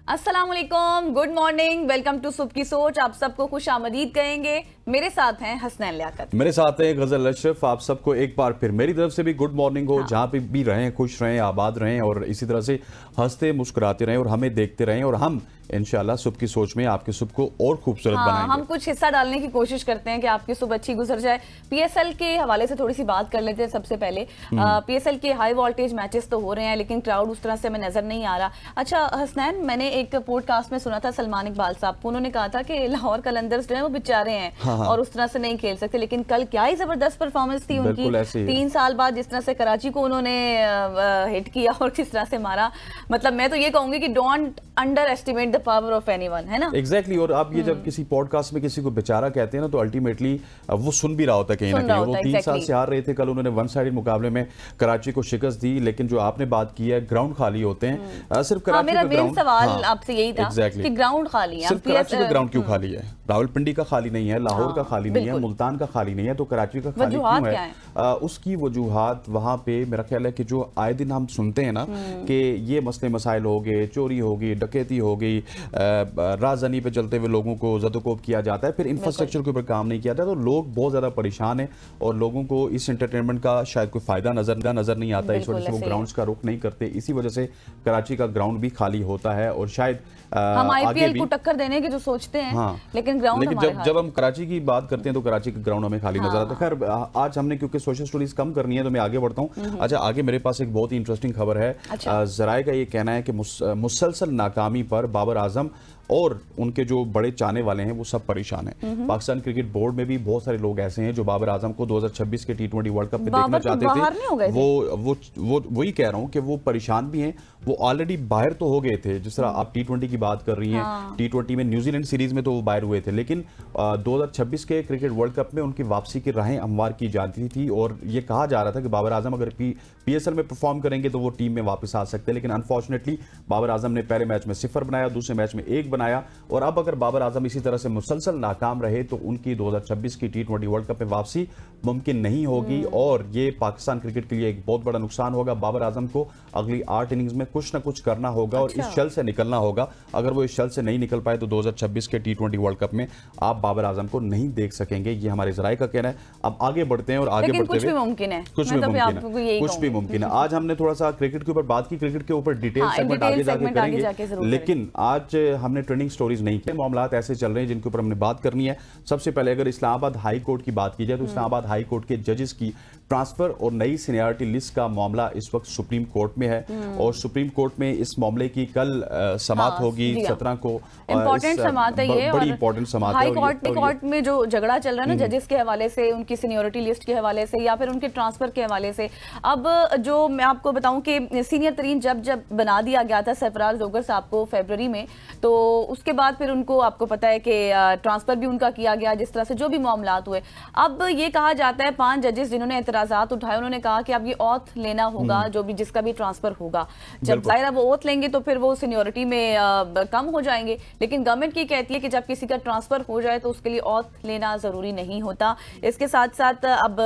अस्सलाम वालेकुम, good morning, welcome to सुबह की सोच। आप सबको खुश आमदीद कहेंगे। मेरे साथ हैं हसनैन लियाकत, मेरे साथ हैं गजल अशरफ। आप सबको एक बार फिर मेरी तरफ से भी गुड मॉर्निंग हो। हाँ। जहाँ पे भी रहें खुश रहें, आबाद रहें और इसी तरह से हंसते मुस्कुराते रहें और हमें देखते रहें और हम इंशाल्लाह सुबह की सोच में आपकी सुबह को और खूबसूरत हाँ, बनाएंगे। हम कुछ हिस्सा डालने की कोशिश करते हैं कि आपकी सुबह अच्छी गुजर जाए। पीएसएल के हवाले से थोड़ी सी बात कर लेते हैं। सबसे पहले पीएसएल के हाई वोल्टेज मैचेस तो हो रहे हैं, लेकिन क्राउड उस तरह से हमें नजर नहीं आ रहा। अच्छा हसनैन, मैंने एक पॉडकास्ट में सुना था सलमान इकबाल साहब को, उन्होंने कहा था कि लाहौर कलंदर्स जो है वो बेचारे हैं हाँ। और उस तरह से नहीं खेल सकते, लेकिन कल क्या ही जबरदस्त परफॉर्मेंस थी उनकी। 3 साल बाद जिस तरह से कराची को उन्होंने हिट किया और किस तरह से मारा, मतलब मैं तो ये कहूंगी कि don't under estimate the power of anyone, है ना। एग्जैक्टली और आप ये जब किसी पॉडकास्ट में किसी को बेचारा कहते हैं ना, तो अल्टीमेटली वो सुन भी रहा होता है कहीं ना कहीं। वो 3 साल से हार रहे थे, कल उन्होंने वन साइडेड मुकाबले में कराची को शिकस्त दी। लेकिन जो आपने बात की है, ग्राउंड खाली होते हैं सिर्फ कराची मेरा का ग्राउंड। सवाल आपसे यही था कि ग्राउंड खाली है, सिर्फ कराची का ग्राउंड क्यों खाली है? रावलपिंडी का खाली नहीं है, लाहौर का खाली नहीं है, मुल्तान का खाली नहीं है, तो कराची का खाली क्यों है? उसकी वजूहात वहां पे मेरा ख्याल है कि जो आए दिन हम सुनते हैं ना कि ये मसले मसाइल हो गए, चोरी हो गई, डकैती हो गई, राजधानी पे चलते हुए लोगों को ज़दोकोब किया जाता है, फिर इंफ्रास्ट्रक्चर के ऊपर काम नहीं किया जाता, तो लोग बहुत ज़्यादा परेशान हैं और लोगों को इस एंटरटेनमेंट का शायद कोई फ़ायदा नज़र नहीं आता। इस वजह से वो ग्राउंड्स का रुख नहीं करते, इसी वजह से कराची का ग्राउंड भी खाली होता है। और शायद हम आईपीएल को टक्कर देने की जो सोचते हैं, हाँ, लेकिन ग्राउंड जब हम कराची की बात करते हैं तो कराची का ग्राउंड हमें खाली नजर आता है। खैर आज हमने क्योंकि सोशल स्टोरीज कम करनी है तो मैं आगे बढ़ता हूँ। अच्छा, आगे मेरे पास एक बहुत ही इंटरेस्टिंग खबर है। जराए का ये कहना है कि मुसलसल नाकामी पर बाबर आजम और उनके जो बड़े चाहने वाले हैं वो सब परेशान हैं। पाकिस्तान क्रिकेट बोर्ड में भी बहुत सारे लोग ऐसे हैं जो बाबर आजम को 2026 के T20 वर्ल्ड कप में देखना चाहते थे। वो वही कह रहा हूँ कि वो परेशान भी हैं। वो ऑलरेडी बाहर तो हो गए थे, जिस तरह आप T20 की बात कर रही हैं। T20 में न्यूजीलैंड सीरीज में तो वो बाहर हुए थे, लेकिन 2026 के क्रिकेट वर्ल्ड कप में उनकी वापसी की राहें हमवार की जाती थी और ये कहा जा रहा था कि बाबर आजम अगर PSL में परफॉर्म करेंगे तो वो टीम में वापस आ सकते हैं। लेकिन अनफॉर्चुनेटली बाबर आजम ने पहले मैच में 0 बनाया, दूसरे मैच में 1 बनाया और अब अगर बाबर आजम इसी तरह से मुसलसल नाकाम रहे तो उनकी 2026 की T20 वर्ल्ड कप में वापसी मुमकिन नहीं होगी और ये पाकिस्तान क्रिकेट के लिए एक बहुत बड़ा नुकसान होगा। बाबर आजम को अगली 8 इनिंग्स में कुछ ना कुछ करना होगा और इस शल से निकलना होगा। अगर वो इस शल से नहीं निकल पाए तो 2026 के T20 वर्ल्ड कप में आप बाबर आजम को नहीं देख सकेंगे। ये हमारे जराए का कहना है। अब आगे बढ़ते हैं और आगे बढ़ते हुए कुछ भी मुमकिन है, कुछ भी मुमकिन है। आज हमने थोड़ा सा क्रिकेट के ऊपर बात की, क्रिकेट के ऊपर डिटेल सेगमेंट आगे जाके करेंगे, लेकिन आज हमने ट्रेंडिंग स्टोरीज नहीं किए। मामलात ऐसे चल रहे हैं जिनके ऊपर हमने बात करनी है। सबसे पहले अगर इस्लामाबाद हाई कोर्ट की बात की जाए तो इस्लामाबाद हाई कोर्ट के जजेस की ट्रांसफर और नई सीनियरिटी लिस्ट का मामला इस वक्त सुप्रीम कोर्ट में है और सुप्रीम कोर्ट में इस मामले की कल समाअत होगी 17 को। इंपॉर्टेंट समाअत है ये, बड़ी इंपॉर्टेंट समाअत है। हाई कोर्ट में जो झगड़ा चल रहा है ना जजेस के हवाले से, उनकी सीनियरिटी लिस्ट के हवाले से या फिर उनके ट्रांसफर के हवाले से। अब जो मैं आपको बताऊं कि सीनियर तरीन जब बना दिया गया था सरफराज जोगर साहब को फरवरी में, तो उसके बाद फिर उनको आपको पता है कि ट्रांसफर भी उनका किया गया, जिस तरह से जो भी मामलात हुए। अब ये कहा जाता है 5 जजेस जिन्होंने एतराजात उठाए, उन्होंने कहा कि अब ये ऑथ लेना होगा जो भी जिसका भी ट्रांसफर होगा। जब जाहिर है वो ऑथ लेंगे तो फिर वो सीनियरिटी में कम हो जाएंगे, लेकिन गवर्नमेंट की कहती है कि जब किसी का ट्रांसफर हो जाए तो उसके लिए ऑथ लेना जरूरी नहीं होता। इसके साथ साथ अब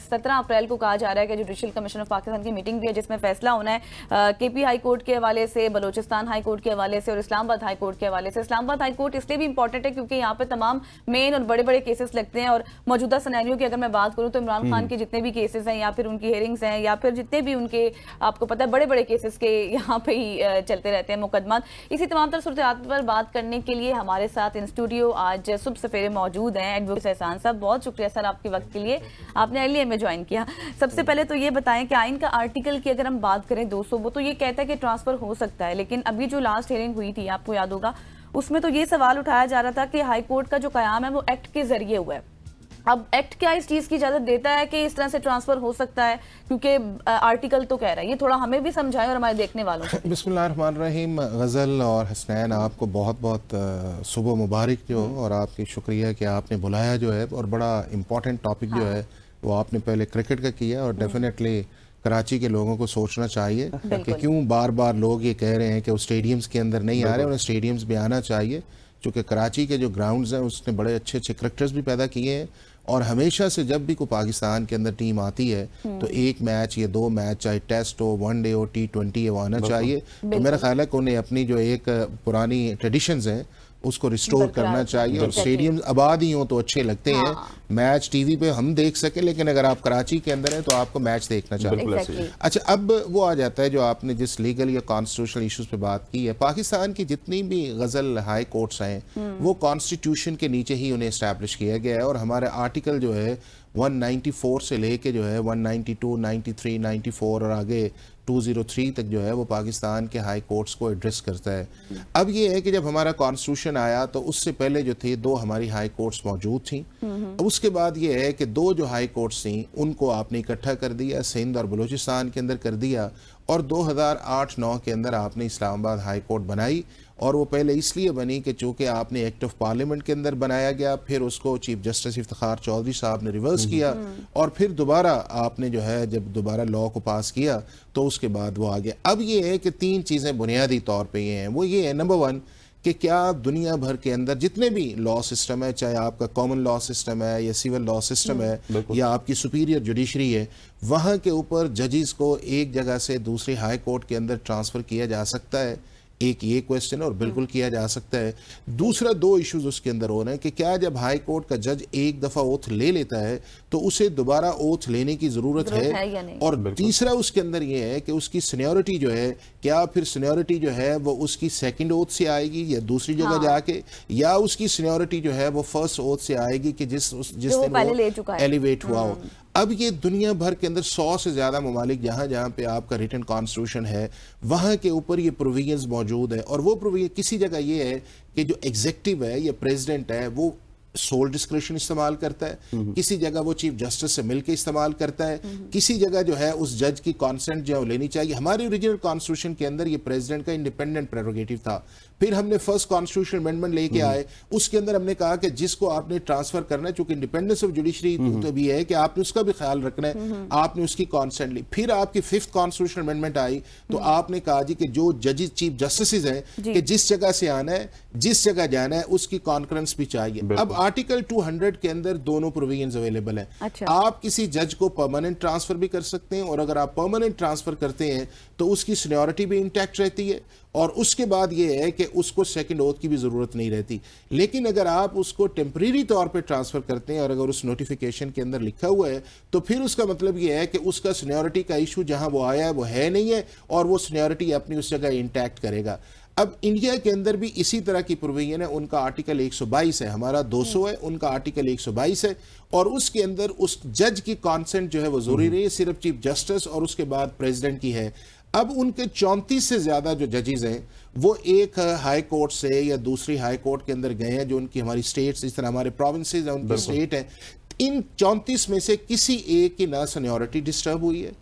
17 अप्रैल को कहा जा रहा है कि जुडिशियल कमीशन ऑफ पाकिस्तान की मीटिंग भी है जिसमें फैसला होना है KP हाई कोर्ट के हवाले से, बलोचिस्तान हाई कोर्ट के हवाले से और इस्लामाबाद हाई कोर्ट के हवाले से। इस्लामाबाद हाई कोर्ट इसलिए भी इंपॉर्टेंट है क्योंकि यहाँ पे तमाम मेन और बड़े बड़े केसेस लगते हैं और मौजूदा सिनेरियो की अगर मैं बात करूँ तो इमरान खान के जितने भी केसेस हैं या फिर उनकी हियरिंग्स हैं या फिर जितने भी उनके आपको पता है बड़े बड़े केसेस के यहाँ पे ही चलते रहते हैं मुकदमा। इसी तमाम तरह सूरत पर बात करने के लिए हमारे साथ इन स्टूडियो आज सुबह सवेरे मौजूद हैं एडवोकेट एहसान साहब। बहुत शुक्रिया सर आपके वक्त के लिए, आपने अर्ली में ज्वाइन किया। सबसे पहले तो ये बताएं कि आइन का आर्टिकल की अगर हम बात करें 200, वो तो ये कहता है कि ट्रांसफर हो सकता है, लेकिन अभी जो लास्ट हियरिंग हुई थी आपको याद होगा उसमें तो ये सवाल उठाया जा रहा था कि हाई कोर्ट का जो कयाम है वो एक्ट के जरिए हुआ है। अब एक्ट क्या इस चीज की इजाजत देता है कि इस तरह से ट्रांसफर हो सकता है, क्योंकि आर्टिकल तो कह रहा है। ये थोड़ा हमें भी समझाएं और हमारे देखने वालों को। बिस्मिल्लाहिर्रहमानिर्रहीम। गज़ल और हसनैन, आपको बहुत बहुत सुबह मुबारक जो, और आपकी शुक्रिया कि आपने बुलाया जो है, और बड़ा इम्पोर्टेंट टॉपिक जो है वो आपने पहले क्रिकेट का किया और डेफिनेटली कराची के लोगों को सोचना चाहिए कि क्यों बार बार लोग ये कह रहे हैं कि वो स्टेडियम्स के अंदर नहीं आ रहे, उन्हें स्टेडियम्स में आना चाहिए। चूँकि कराची के जो ग्राउंड्स हैं उसने बड़े अच्छे अच्छे क्रिकेटर्स भी पैदा किए हैं, और हमेशा से जब भी कोई पाकिस्तान के अंदर टीम आती है तो एक मैच या दो मैच, चाहे टेस्ट हो, वनडे हो, T20 हो, आना चाहिए। तो मेरा ख्याल है कि उन्हें अपनी जो एक पुरानी ट्रेडिशंस हैं उसको रिस्टोर करना चाहिए, और स्टेडियम आबाद ही हों तो अच्छे लगते हैं। मैच टीवी पे हम देख सकें, लेकिन अगर आप कराची के अंदर हैं तो आपको मैच देखना चाहिए। अच्छा, अब वो आ जाता है जो आपने जिस लीगल या कॉन्स्टिट्यूशनल इश्यूज पे बात की है, पाकिस्तान की जितनी भी गज़ल हाई कोर्ट्स हैं वो कॉन्स्टिट्यूशन के नीचे ही उन्हें इस्टेब्लिश किया गया है, और हमारे आर्टिकल जो है 194 से लेके जो है 192, 93, 94 और आगे 203 तक जो है वो पाकिस्तान के हाई कोर्ट्स को एड्रेस करता है। अब ये है कि जब हमारा कॉन्स्टिट्यूशन आया तो उससे पहले जो थे 2 हमारी हाई कोर्ट्स मौजूद थी। अब उसके बाद ये है कि 2 जो हाई कोर्ट्स थी उनको आपने इकट्ठा कर दिया, सिंध और बलूचिस्तान के अंदर कर दिया, और 2008-9 के अंदर आपने इस्लामाबाद हाई कोर्ट बनाई। और वो पहले इसलिए बनी कि चूँकि आपने एक्ट ऑफ पार्लियामेंट के अंदर बनाया गया, फिर उसको चीफ जस्टिस इफ्तिखार चौधरी साहब ने रिवर्स किया, और फिर दोबारा आपने जो है जब दोबारा लॉ को पास किया तो उसके बाद वो आ गया। अब ये है कि 3 चीज़ें बुनियादी तौर पे ये हैं, वो ये है नंबर 1 कि क्या दुनिया भर के अंदर जितने भी लॉ सिस्टम है, चाहे आपका कॉमन लॉ सिस्टम है या सिविल लॉ सिस्टम है या आपकी सुपीरियर जुडिशरी है, वहाँ के ऊपर जजेस को एक जगह से दूसरी हाई कोर्ट के अंदर ट्रांसफ़र किया जा सकता है। एक ये क्वेश्चन है, और बिल्कुल किया जा सकता है। दूसरा 2 इश्यूज उसके अंदर हो रहे हैं कि क्या जब हाई कोर्ट का जज एक दफ़ा ओथ ले लेता है तो उसे दोबारा ओथ लेने की ज़रूरत है, और तीसरा उसके अंदर ये है कि उसकी सीनियरिटी जो है, क्या फिर सीनियरिटी जो है वो उसकी सेकंड ओथ से आएगी या दूसरी जगह जाके, या उसकी सीनियरिटी जो है वो फर्स्ट ओथ से आएगी कि जिस दिन एलिवेट हुआ हो। अब ये दुनिया भर के अंदर 100 से ज़्यादा ममालिक जहाँ जहाँ पे आपका रिटन कॉन्स्टिट्यूशन है वहाँ के ऊपर ये प्रोविजंस मौजूद है, और वो प्रोविजन किसी जगह ये है कि जो एग्जेक्टिव है या प्रेसिडेंट है वो सोल डिस्क्रिप्शन इस्तेमाल करता है, किसी जगह वो चीफ जस्टिस से मिलकर इस्तेमाल करता है, किसी जगह जो है उस जज की कॉन्सेंट जो लेनी चाहिए। हमारे ओरिजिनल कॉन्स्टिट्यूशन के अंदर ये प्रेसिडेंट का इंडिपेंडेंट प्रेरोगेटिव था। फिर हमने फर्स्ट कॉन्स्टिट्यूशन अमेंडमेंट लेके आए, उसके अंदर हमने कहा कि जिसको आपने ट्रांसफर करना है, चूंकि इंडिपेंडेंस ऑफ जुडिशरी तो भी है कि आपने उसका भी ख्याल रखना है, आपने उसकी कॉन्सेंट ली। फिर आपकी 5th कॉन्स्टिट्यूशन अमेंडमेंट आई तो आपने कहा जी कि जो जजेस चीफ जस्टिस हैं कि जिस जगह से आना है, जिस जगह जाना है, उसकी कॉन्करेंस भी चाहिए। अब आर्टिकल 200 के अंदर दोनों प्रोविजंस अवेलेबल हैं। अच्छा। आप किसी जज को परमानेंट ट्रांसफर भी कर सकते हैं, और अगर आप परमानेंट ट्रांसफर करते हैं तो उसकी सीनियरिटी भी इंटैक्ट रहती है, और उसके बाद ये है कि उसको सेकंड ओथ की भी ज़रूरत नहीं रहती। लेकिन अगर आप उसको टेम्परेरी तौर पे ट्रांसफ़र करते हैं और अगर उस नोटिफिकेशन के अंदर लिखा हुआ है तो फिर उसका मतलब ये है कि उसका सीनियरिटी का इशू जहां वो आया है वो है नहीं है, और वो सीनियरिटी अपनी उस जगह इंटैक्ट करेगा। अब इंडिया के अंदर भी इसी तरह की प्रोविजन है, उनका आर्टिकल 122 है, हमारा 200 है, उनका आर्टिकल 122 है, और उसके अंदर उस जज की कॉन्सेंट जो है वो जरूरी नहीं है, सिर्फ चीफ जस्टिस और उसके बाद प्रेसिडेंट की है। अब उनके 34 से ज़्यादा जो जजेस हैं वो एक हाई कोर्ट से या दूसरी हाई कोर्ट के अंदर गए हैं, जो उनकी हमारी स्टेट्स, इस तरह हमारे प्रोविंसेस हैं, उनकी स्टेट है। इन 34 में से किसी एक की ना सीनियरिटी डिस्टर्ब हुई है,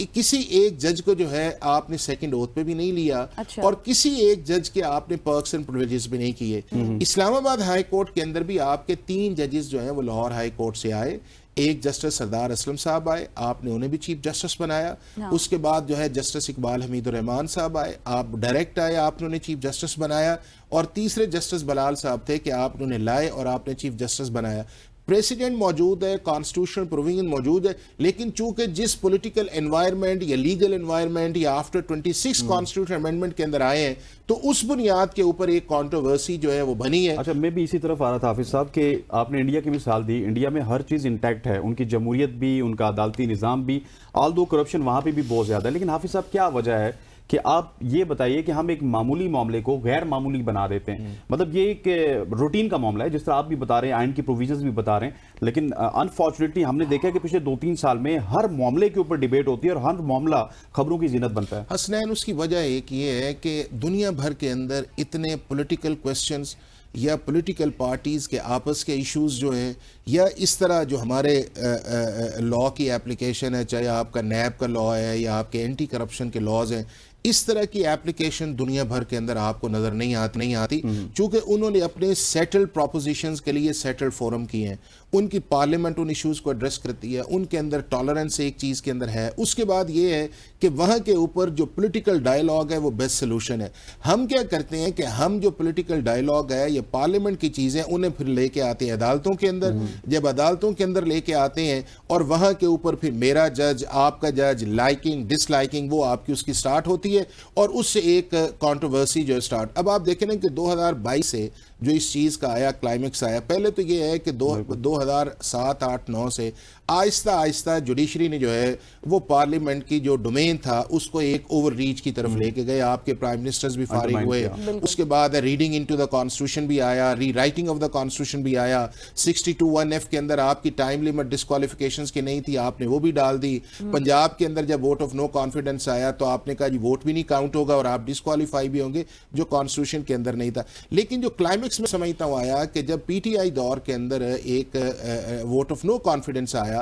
किसी एक जज को जो है आपने सेकंड ओथ पे भी नहीं लिया, अच्छा। और किसी एक जज के आपने पर्क्स एंड प्रिविलेजेस भी नहीं किए। इस्लामाबाद हाई कोर्ट के अंदर भी आपके 3 जजेस जो हैं वो लाहौर हाई कोर्ट से आए। एक जस्टिस सरदार असलम साहब आए, आपने उन्हें भी चीफ जस्टिस बनाया। उसके बाद जो है जस्टिस इकबाल हमीद रहमान साहब आए, आप डायरेक्ट आए, आपने उन्हें चीफ जस्टिस बनाया। और तीसरे जस्टिस बलाल साहब थे कि आपने उन्हें लाए और आपने चीफ जस्टिस बनाया। प्रेसिडेंट मौजूद है, कॉन्स्टिट्यूशनल प्रोविजन मौजूद है, लेकिन चूंकि जिस पॉलिटिकल एनवायरनमेंट या लीगल एनवायरनमेंट या आफ्टर 26 कॉन्स्टिट्यूशन अमेंडमेंट के अंदर आए हैं तो उस बुनियाद के ऊपर एक कंट्रोवर्सी जो है वो बनी है। अच्छा, मैं भी इसी तरफ आ रहा था हाफिज साहब कि आपने इंडिया की मिसाल दी, इंडिया में हर चीज़ इंटैक्ट है, उनकी जमहूरियत भी, उनका अदालती निज़ाम भी, ऑल दो करप्शन वहाँ पे भी बहुत ज़्यादा है। लेकिन हाफिज साहब क्या वजह है कि आप ये बताइए कि हम एक मामूली मामले को गैर मामूली बना देते हैं? मतलब ये एक रूटीन का मामला है, जिस तरह आप भी बता रहे हैं, आइन की प्रोविजंस भी बता रहे हैं, लेकिन अनफॉर्चुनेटली हमने देखा कि पिछले 2-3 साल में हर मामले के ऊपर डिबेट होती है और हर मामला खबरों की जीनत बनता है। हसनैन, उसकी वजह एक ये है कि दुनिया भर के अंदर इतने पॉलिटिकल क्वेश्चंस या पॉलिटिकल पार्टीज़ के आपस के इश्यूज जो हैं, या इस तरह जो हमारे लॉ की एप्लीकेशन है, चाहे आपका नैब का लॉ है या आपके एंटी करप्शन के लॉज हैं, इस तरह की एप्लीकेशन दुनिया भर के अंदर आपको नजर नहीं आती चूंकि उन्होंने अपने सेटल्ड प्रोपोजिशंस के लिए सेटल्ड फोरम किए हैं, उनकी पार्लियामेंट उन इश्यूज को एड्रेस करती है, उनके अंदर टॉलरेंस एक चीज के अंदर है। उसके बाद ये है कि वहां के ऊपर जो पॉलिटिकल डायलॉग है वो बेस्ट सोल्यूशन है। हम क्या करते हैं कि हम जो पॉलिटिकल डायलॉग है या पार्लियामेंट की चीजें उन्हें फिर लेके आते हैं अदालतों के अंदर। जब अदालतों के अंदर लेके आते हैं और वहां के ऊपर फिर मेरा जज, आपका जज, लाइकिंग डिसलाइकिंग वो आपकी उसकी स्टार्ट होती है और उससे एक कंट्रोवर्सी जो स्टार्ट। अब आप देखें ना कि 2022 से जो इस चीज का आया क्लाइमेक्स आया, पहले तो ये है कि 2007, 8, 9 से आहिस्ता आहिस्ता जुडिशरी ने जो है वो पार्लियामेंट की जो डोमेन था उसको एक ओवर रीच की तरफ लेके गए। आपके प्राइम मिनिस्टर्स भी फारिग हुए, उसके बाद रीडिंग इनटू द कॉन्स्टिट्यूशन भी आया, री राइटिंग ऑफ द कॉन्स्टिट्यूशन भी आया। 62(1)(f) के अंदर आपकी टाइम लिमिट डिस्क्वालिफिकेशंस की नहीं थी, आपने वो भी डाल दी। पंजाब के अंदर जब वोट ऑफ नो कॉन्फिडेंस आया तो आपने कहा जी वोट भी नहीं काउंट होगा और आप डिस्क्वालीफाई भी होंगे, जो कॉन्स्टिट्यूशन के अंदर नहीं था। लेकिन जो क्लाइमेक्स में समझता हूं आया कि जब पीटीआई दौर के अंदर एक वोट ऑफ नो कॉन्फिडेंस आया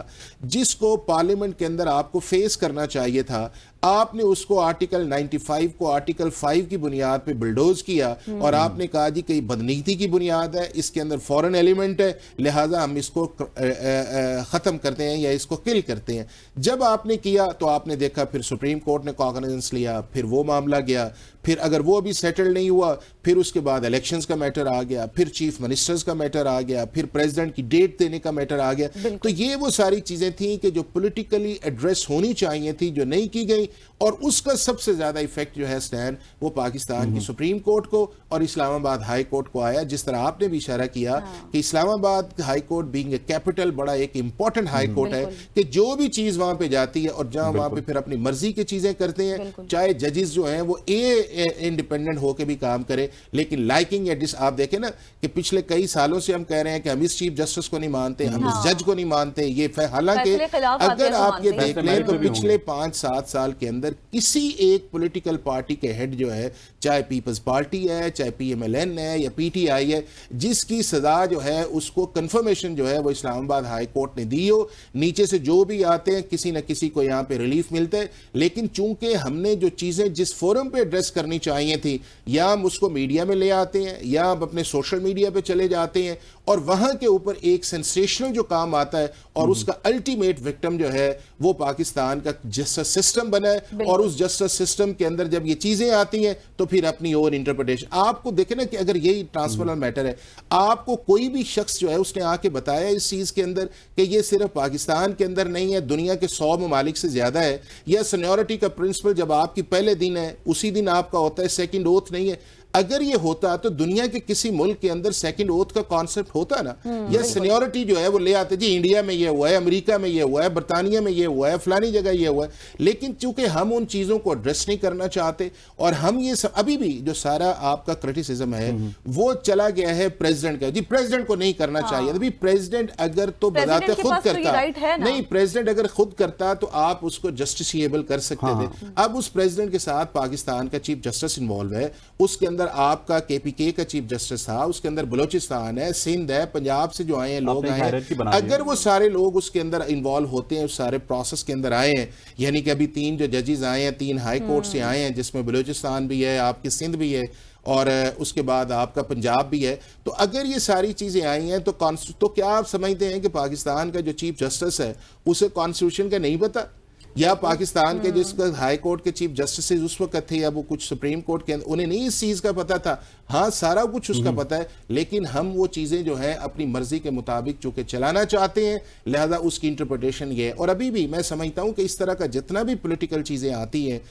जिसको पार्लियामेंट के अंदर आपको फेस करना चाहिए था, आपने उसको आर्टिकल 95 को आर्टिकल 5 की बुनियाद पे बुलडोज किया और आपने कहा जी कि बदनीति की बुनियाद है, इसके अंदर फॉरेन एलिमेंट है, लिहाजा हम इसको खत्म करते हैं या इसको किल करते हैं। जब आपने किया तो आपने देखा फिर सुप्रीम कोर्ट ने कॉग्निजेंस लिया, फिर वो मामला गया, फिर अगर वो भी सेटल नहीं हुआ फिर उसके बाद इलेक्शंस का मैटर आ गया, फिर चीफ मिनिस्टर्स का मैटर आ गया, फिर प्रेसिडेंट की डेट देने का मैटर आ गया। तो ये वो सारी चीजें थी कि जो पॉलिटिकली एड्रेस होनी चाहिए थी, जो नहीं की गई, और उसका सबसे ज्यादा इफेक्ट जो है स्टैन वो पाकिस्तान की सुप्रीम कोर्ट को और इस्लामाबाद हाई कोर्ट को आया। जिस तरह आपने भी इशारा किया कि Islamabad high court being a capital बड़ा एक इंपॉर्टेंट हाई कोर्ट है कि जो भी चीज वहां पे जाती है और जहां वहां पे फिर अपनी मर्जी की चीजें करते हैं, चाहे जजेस जो हैं वो इंडिपेंडेंट होकर भी काम करे, लेकिन लाइकिंग या डिस आप देखें ना कि पिछले कई सालों से हम कह रहे हैं कि हम इस चीफ जस्टिस को नहीं मानते, हम इस जज को नहीं मानते। ये हालांकि अगर आप ये देख लें तो पिछले 5-7 साल के अंदर किसी एक पॉलिटिकल पार्टी के हेड जो है, चाहे पीपल्स पार्टी है, चाहे पीएमएलएन है या पीटीआई है, जिसकी सजा जो है उसको कंफर्मेशन जो है वो इस्लामाबाद हाई कोर्ट ने दी हो। नीचे से जो भी आते हैं किसी न किसी को यहाँ पे रिलीफ मिलता है, लेकिन चूंकि हमने जो चीजें जिस फोरम पे एड्रेस करनी चाहिए थी, या हम उसको मीडिया में ले आते हैं या हम अपने सोशल मीडिया पे चले जाते हैं और वहां के ऊपर एक सेंसेशनल जो काम आता है और उसका अल्टीमेट विक्टिम जो है वो पाकिस्तान का जस्टिस सिस्टम बना है। और उस जस्टिस सिस्टम के अंदर जब ये चीजें आती हैं तो फिर अपनी ओन इंटरप्रिटेशन आपको देखे ना कि अगर यही ट्रांसफर मैटर है, आपको कोई भी शख्स जो है उसने आके बताया इस चीज के अंदर कि ये सिर्फ पाकिस्तान के अंदर नहीं है, दुनिया के 100 ममालिक से ज्यादा है। यह सीनियरिटी का प्रिंसिपल जब आपकी पहले दिन है उसी दिन आपका होता है, सेकंड ओथ नहीं है। अगर ये होता तो दुनिया के किसी मुल्क के अंदर सेकंड ओथ का कॉन्सेप्ट होता ना, या सीनियरिटी जो है वो ले आते, जी इंडिया में ये हुआ है, अमेरिका में ये हुआ है, बरतानिया में ये हुआ है, फलानी जगह ये हुआ है। लेकिन चूंकि हम उन चीजों को एड्रेस नहीं करना चाहते और हम ये सब अभी भी जो सारा आपका क्रिटिसिज्म है वो चला गया है प्रेसिडेंट का, जी प्रेसिडेंट को नहीं करना चाहिए। अभी प्रेसिडेंट अगर तो बजाते खुद करता नहीं, प्रेसिडेंट अगर खुद करता तो आप उसको जस्टिसिएबल कर सकते थे। अब उस प्रेसिडेंट के साथ पाकिस्तान का चीफ जस्टिस इन्वॉल्व है, उसके अंदर आपका केपीके का चीफ जस्टिस था, उसके अंदर बलूचिस्तान है, सिंध है, पंजाब से जो आए हैं लोग आए हैं। अगर वो सारे लोग उसके अंदर इन्वॉल्व होते हैं, उस सारे प्रोसेस के अंदर आए हैं, यानी कि अभी 3 जो जजेस आए हैं 3 हाई कोर्ट से आए हैं, जिसमें बलूचिस्तान भी है, आपकी सिंध भी है और उसके बाद आपका पंजाब भी है। तो अगर ये सारी चीजें आई हैं तो क्या आप समझते हैं कि पाकिस्तान का जो चीफ जस्टिस है उसे कॉन्स्टिट्यूशन का नहीं पता, या पाकिस्तान के जिसका हाई कोर्ट के चीफ जस्टिस उस वक्त थे या वो कुछ सुप्रीम कोर्ट के उन्हें नहीं इस चीज का पता था? हाँ, सारा कुछ उसका पता है, लेकिन हम वो चीजें जो है अपनी मर्जी के मुताबिक चूंकि चलाना चाहते हैं, लिहाजा उसकी इंटरप्रिटेशन ये है। और अभी भी मैं समझता हूं कि इस तरह का जितना भी पॉलिटिकल चीजें आती हैं,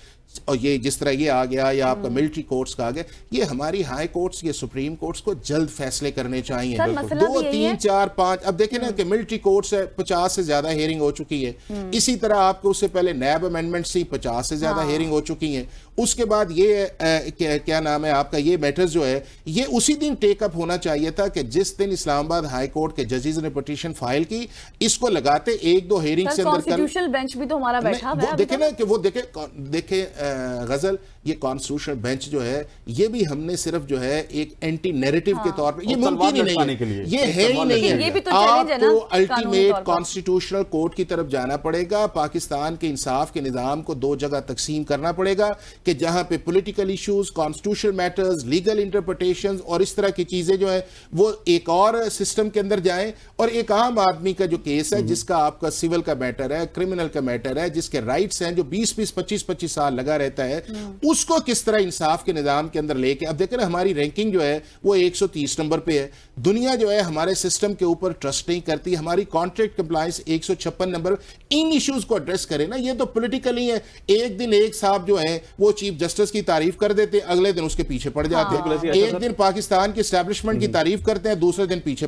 और ये जिस तरह ये आ गया या आपका मिलिट्री कोर्ट्स का आ गया, ये हमारी हाई कोर्ट्स या सुप्रीम कोर्ट्स को जल्द फैसले करने चाहिए। 2, 3, 4, 5 अब देखें ना कि मिलिट्री कोर्ट्स है 50 से ज्यादा हेयरिंग हो चुकी है। इसी तरह आपको उससे पहले नैब अमेंडमेंट से 50 से ज्यादा हेयरिंग हो चुकी है। उसके बाद ये क्या नाम है आपका, ये मैटर्स जो जो है ये उसी दिन टेकअप होना चाहिए था कि जिस दिन इस्लामाबाद हाई कोर्ट के जजेस ने पिटीशन फाइल की, इसको लगाते एक दो हेयरिंग से अंदर कॉन्स्टिट्यूशनल बेंच भी तो हमारा बैठा हुआ है। देखे ना कि वो देखे गजल, ये कॉन्स्टिट्यूशनल बेंच जो है ये भी हमने सिर्फ जो है एक एंटी नैरेटिव के तौर पे, ये मुमकिन ही नहीं है, ये है ही नहीं है। आपको अल्टीमेट कॉन्स्टिट्यूशनल कोर्ट की तरफ जाना पड़ेगा, पाकिस्तान के इंसाफ के निजाम को दो जगह तकसीम करना पड़ेगा कि जहां पे political issues, constitutional matters, legal interpretations और इस तरह की चीजें जो है वो एक और सिस्टम के अंदर जाएं, और एक आम आदमी का जो केस है जिसका आपका सिविल का मैटर है, क्रिमिनल का मैटर है, जिसके राइट्स हैं, जो 20-20, 25-25 साल लगा रहता है, उसको किस तरह इंसाफ के निजाम के अंदर लेके, अब देखें ना हमारी रैंकिंग जो है वो 130 नंबर पे है, दुनिया जो है हमारे सिस्टम के ऊपर ट्रस्ट नहीं करती, हमारी कॉन्ट्रैक्ट कंप्लायंस 156 नंबर। इन इश्यूज को एड्रेस करें ना, ये तो पॉलिटिकल ही है। एक दिन एक साहब जो है वो चीफ जस्टिस की तारीफ कर देते, अगले दिन उसके पीछे पड़ जाते हैं। एक दिन पाकिस्तान की एस्टैब्लिशमेंट की तारीफ करते हैं, दूसरे दिन पीछे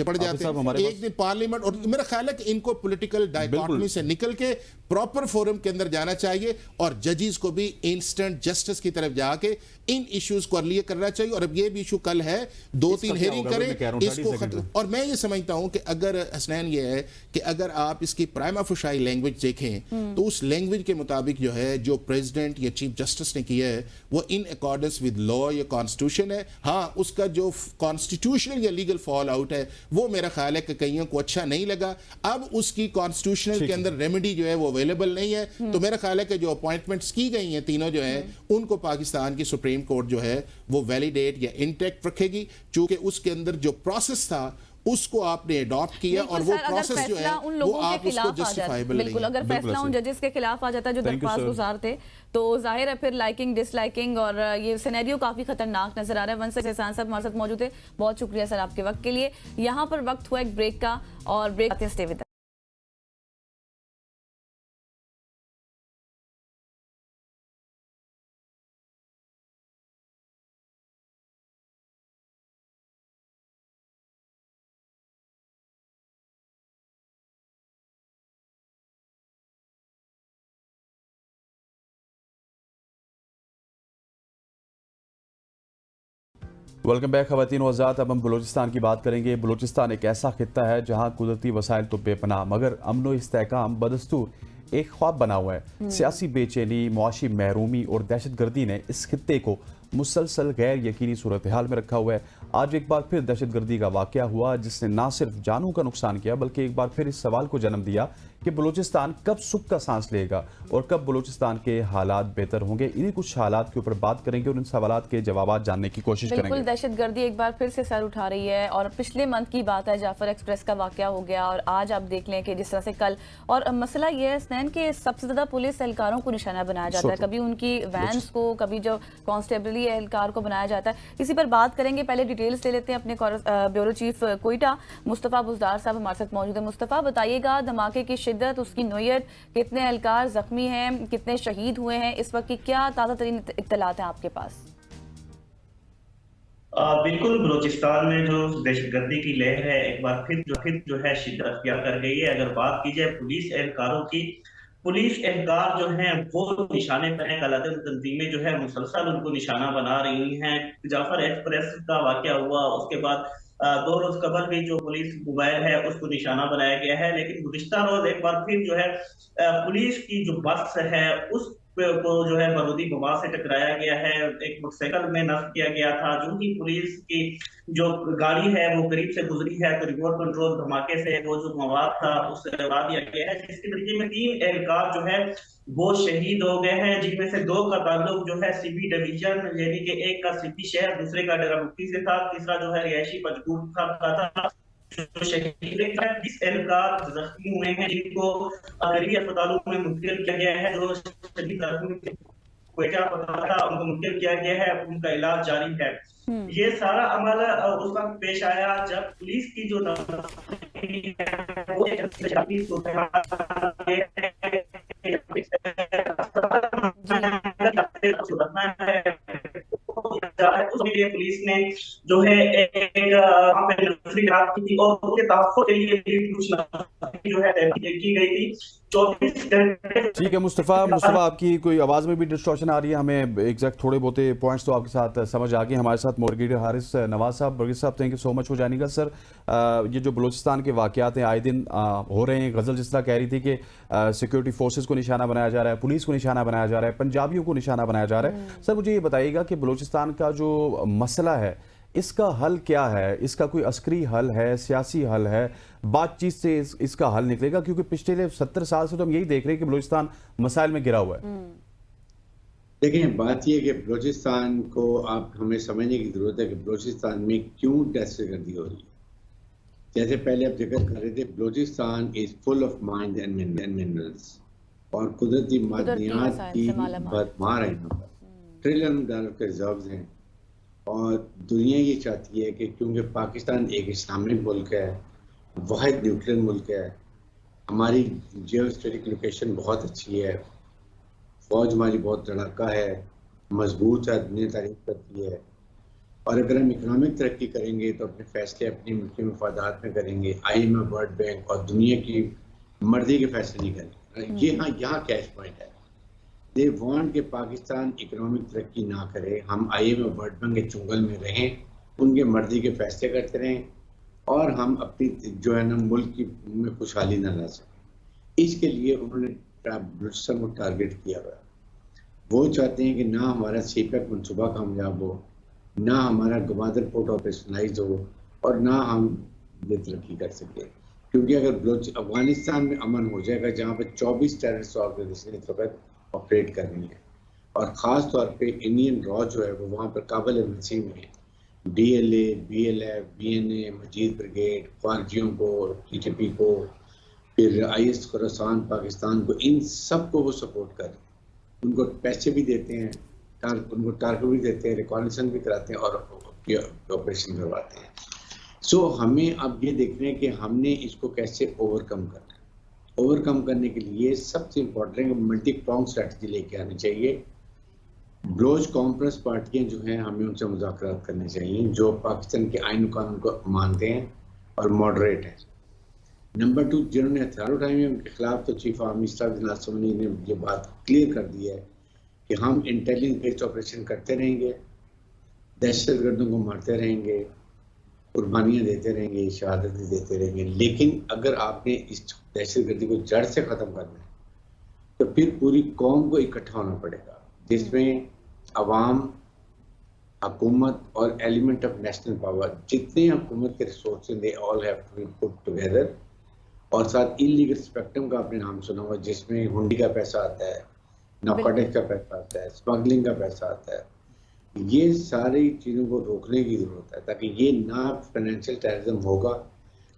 पड़ जाते हैं। एक दिन पार्लियामेंट, और मेरा ख्याल है कि इनको पॉलिटिकल डायकॉटमी से निकल के प्रॉपर फोरम के अंदर जाना चाहिए, और जजेस को भी इंस्टेंट जस्टिस की तरफ जाके इन इश्यूज को अर्लियर करना चाहिए। और अब ये भी इशू कल है, 2-3 हेयरिंग करें इसको। और मैं ये समझता हूं कि अगर हसनैन ये है कि अगर आप इसकी प्राइमा फुशाई लैंग्वेज देखें तो उस लैंग्वेज के मुताबिक जो है जो प्रेसिडेंट या चीफ जस्टिस ने किया है वो इन अकॉर्डेंस विद लॉ या कॉन्स्टिट्यूशन है। हाँ, उसका जो कॉन्स्टिट्यूशनल या लीगल फॉल आउट है वो मेरा ख्याल है कि कईयों को अच्छा नहीं लगा। अब उसकी कॉन्स्टिट्यूशनल के अंदर रेमेडी जो है वो अवेलेबल नहीं है, तो मेरा ख्याल है कि जो अपॉइंटमेंट्स की गई हैं तीनों जो है उनको पाकिस्तान की सुप्रीम कोर्ट जो है वो वैलिडेट या इंटैक्ट रखेगी, चूंकि उसके अंदर जो प्रोसेस था उसको आपने अडॉप्ट किया, और वो प्रोसेस जो है वो आप उसको जस्टिफाइबल नहीं। बिल्कुल, अगर फैसला उन जजेस के खिलाफ आ जाता है जो दरख्वास्त गुजार थे, तो जाहिर है फिर लाइकिंग डिसलाइकिंग और ये सिनेरियो काफी खतरनाक नजर आ रहा है। वंश एहसान साहब हमारे साथ मौजूद है, बहुत शुक्रिया सर आपके वक्त के लिए। यहाँ पर वक्त हुआ एक ब्रेक का, और ब्रेक आते हैं, stay with us. Welcome back खवातीन व हज़रात। अब हम बलूचिस्तान की बात करेंगे। बलूचिस्तान एक ऐसा खित्ता है जहाँ कुदरती वसाइल तो बेपनाह, मगर अमन व इस्तेहकाम बदस्तूर एक ख्वाब बना हुआ है। सियासी बेचैनी, मुआशी महरूमी और दहशत गर्दी ने इस खित्ते को मुसलसल गैर यकीनी सूरत हाल में रखा हुआ है। आज एक बार फिर दहशत गर्दी का वाक़या हुआ जिसने न सिर्फ जानों का नुकसान किया बल्कि एक बार फिर इस सवाल को जन्म दिया कि बलूचिस्तान कब सुख का सांस लेगा और कब बलूचिस्तान के हालात बेहतर होंगे। इन्हीं कुछ हालात के ऊपर बात करेंगे और इन सवालात के जवाब जानने की कोशिश करेंगे। बिल्कुल, दहशत गर्दी एक बार फिर से सर उठा रही है, और पिछले मंथ की बात है, जाफर एक्सप्रेस का वाक़या हो गया, और आज आप देख लें कि जिस तरह से कल, और मसला ये है स्नैन के सबसे ज़्यादा पुलिस एहलकारों को निशाना बनाया जाता है, कभी उनकी वैन्स को, कभी जो कांस्टेबली एहलकार को बनाया जाता है। इसी पर बात करेंगे। पहले डिटेल्स ले लेते हैं अपने ब्यूरो चीफ कोयटा मुस्तफ़ा बुज़दार साहब हमारे साथ मौजूद है। मुस्तफ़ा, बताइएगा धमाके की शिद्दत, उसकी नोयत, कितने एहलकार जख्मी हैं, कितने शहीद हुए हैं, इस वक्त की क्या ताज़ा तरीन इत्तलात हैं आपके पास? बिल्कुल, बलूचिस्तान में जो दहशतगर्दी की लहर है एक बार फिर जो है शिद्दत अख्तियार कर गई है। अगर बात की जाए पुलिस एहलकारों की, पुलिस एहलकार जो हैं वो निशाने पर हैं। गलत तंजीमें जो है मुसलसल उनको निशाना बना रही हैं। जाफर एक्सप्रेस का वाकया हुआ, उसके बाद 2 रोज कबल भी जो पुलिस मोबाइल है उसको निशाना बनाया गया है। लेकिन गुज़िश्ता रोज एक बार फिर जो है पुलिस की जो बस है उस को जो है बारूदी बम से टकराया गया है। एक मोटरसाइकिल में नष्ट किया गया था। जो कि पुलिस की जो गाड़ी है वो करीब से गुजरी है तो रिमोट कंट्रोल धमाके से वो जो मवाद था उससे उड़ा दिया गया है, जिसके नतीजे में 3 एहलकार जो है वो शहीद हो गए हैं, जिनमें से 2 का ताल्लुक जो है सीपी डिवीजन यानी कि एक का सीपी शहर, दूसरे का डेरा मुफ्ती से था, तीसरा जो है रिहायशी पंजगुट था। जो शहीद 20 एहलकार जख्मी हुए हैं जिनको करीबी अस्पतालों में मुंतकिल किया गया है। जो शहीद कोयटा अस्पताल था उनको मुंतकिल किया गया है, उनका इलाज जारी है। ये सारा अमल उस वक्त पेश आया जब पुलिस की जो पुलिस ने जो है एक की थी और उसके तहफ़्फ़ुज़ के लिए भी कुछ जो है की गई थी 24 घंटे। ठीक है मुस्तफ़ा, आपकी कोई आवाज़ में भी डिस्टॉर्शन आ रही है, हमें एग्जैक्ट थोड़े बहुत पॉइंट्स तो आपके साथ समझ आ गए। हमारे साथ ब्रिगेडियर हारिस नवाज साहब, ब्रिगेडियर साहब thank you so much for joining us sir. ये जो बलूचिस्तान के वाक़यात हैं आए दिन हो रहे हैं, गज़ल जिस तरह कह रही थी कि सिक्योरिटी फोर्सेस को निशाना बनाया जा रहा है, पुलिस को निशाना बनाया जा रहा है, पंजाबियों को निशाना बनाया जा रहा है। सर मुझे ये बताइएगा कि बलूचिस्तान का जो मसला है इसका हल क्या है? इसका कोई अस्करी हल है, सियासी हल है, बातचीत से इसका हल निकलेगा? क्योंकि पिछले 70 साल से तो हम यही देख रहे हैं कि बलूचिस्तान मसाइल में गिरा हुआ है। देखिए, बात यह है कि बलूचिस्तान को आप हमें समझने की जरूरत है कि बलूचिस्तान में क्यों दहशतगर्दी हो रही है। जैसे पहले आप जिक्र कर रहे थे, Balochistan is full of mines and minerals, और कुदरती मादनियात की भरमार है। यहाँ पर ट्रिलियन डॉलर के रिजर्व हैं, और दुनिया ये चाहती है कि क्योंकि पाकिस्तान एक इस्लामिक मुल्क है, वाहिद न्यूक्लियर मुल्क है, हमारी जियोस्टेटिक लोकेशन बहुत अच्छी है, फौज हमारी बहुत लड़ाका है, मजबूत है, दुनिया तारीफ करती है, और अगर हम इकोनॉमिक तरक्की करेंगे तो अपने फैसले अपने मुल्की मफादात में करेंगे, IMF, वर्ल्ड बैंक और दुनिया की मर्जी के फैसले नहीं करेंगे। ये यहाँ कैश पॉइंट है। दे वांट कि पाकिस्तान इकोनॉमिक तरक्की ना करे, हम IMF, वर्ल्ड बैंक के चुंगल में रहें, उनके मर्जी के फैसले करते रहें, और हम अपनी जो है ना मुल्क की में खुशहाली ना ला सकें। इसके लिए उन्होंने बलूचिस्तान को टारगेट किया हुआ। वो चाहते हैं कि ना हमारा CPEC मनसूबा कामयाब हो, ना हमारा गवादर पोर्ट ऑपरेशनलाइज हो, और ना हम ये तरक्की कर सके। क्योंकि अगर अफगानिस्तान में अमन हो जाएगा, जहाँ पर 24 टेररिस्ट ऑर्गेनाइजेशन इस वक्त ऑपरेट कर रही है, और ख़ास तौर पे इंडियन रॉ जो है वो वहाँ पर काबुल एम्बेसी में DLA, BLF, BNA, मजीद ब्रिगेड, ख्वारजियों को, TTP को, फिर IS खुरासान पाकिस्तान को, इन सब को वो सपोर्ट कर रहे हैं। उनको पैसे भी देते हैं, उनको टारगेट भी देते हैं, रिकॉग्निशन भी कराते हैं, और ऑपरेशन करवाते हैं। सो हमें अब ये देखना है कि हमने इसको कैसे ओवरकम करना है। ओवरकम करने के लिए सबसे इम्पोर्टेंट मल्टी प्रॉन्ग स्ट्रैटेजी लेके आनी चाहिए। बलोच कॉन्फ्रेंस पार्टियां जो हैं, हमें उनसे मुज़ाकरात करने चाहिए, जो पाकिस्तान के आइन कानून को मानते हैं और मॉडरेट हैं। नंबर 2, जिन्होंने हथियार उठाए हैं उनके खिलाफ तो चीफ आर्मी स्टाफ जनाब सोनी ने ये बात क्लियर कर दी है कि हम इंटेलिजेंस बेस्ड ऑपरेशन करते रहेंगे, दहशतगर्दों को मारते रहेंगे, कुर्बानियाँ देते रहेंगे, शहादतें देते रहेंगे। लेकिन अगर आपने इस दहशतगर्दी को जड़ से ख़त्म करना है तो फिर पूरी कौम को इकट्ठा होना पड़ेगा, जिसमें अवाम, हुकूमत और एलिमेंट ऑफ नेशनल पावर, जितने हुकूमत के resources they all have to be put together. और साथ इलीगल स्पेक्ट्रम का आपने नाम सुना होगा, जिसमें हुंडी का पैसा आता है, नार्कोटिक्स का पैसा आता है, स्मगलिंग का पैसा आता है। ये सारी चीज़ों को रोकने की ज़रूरत है, ताकि ये ना फाइनेंशियल टेररिज्म होगा,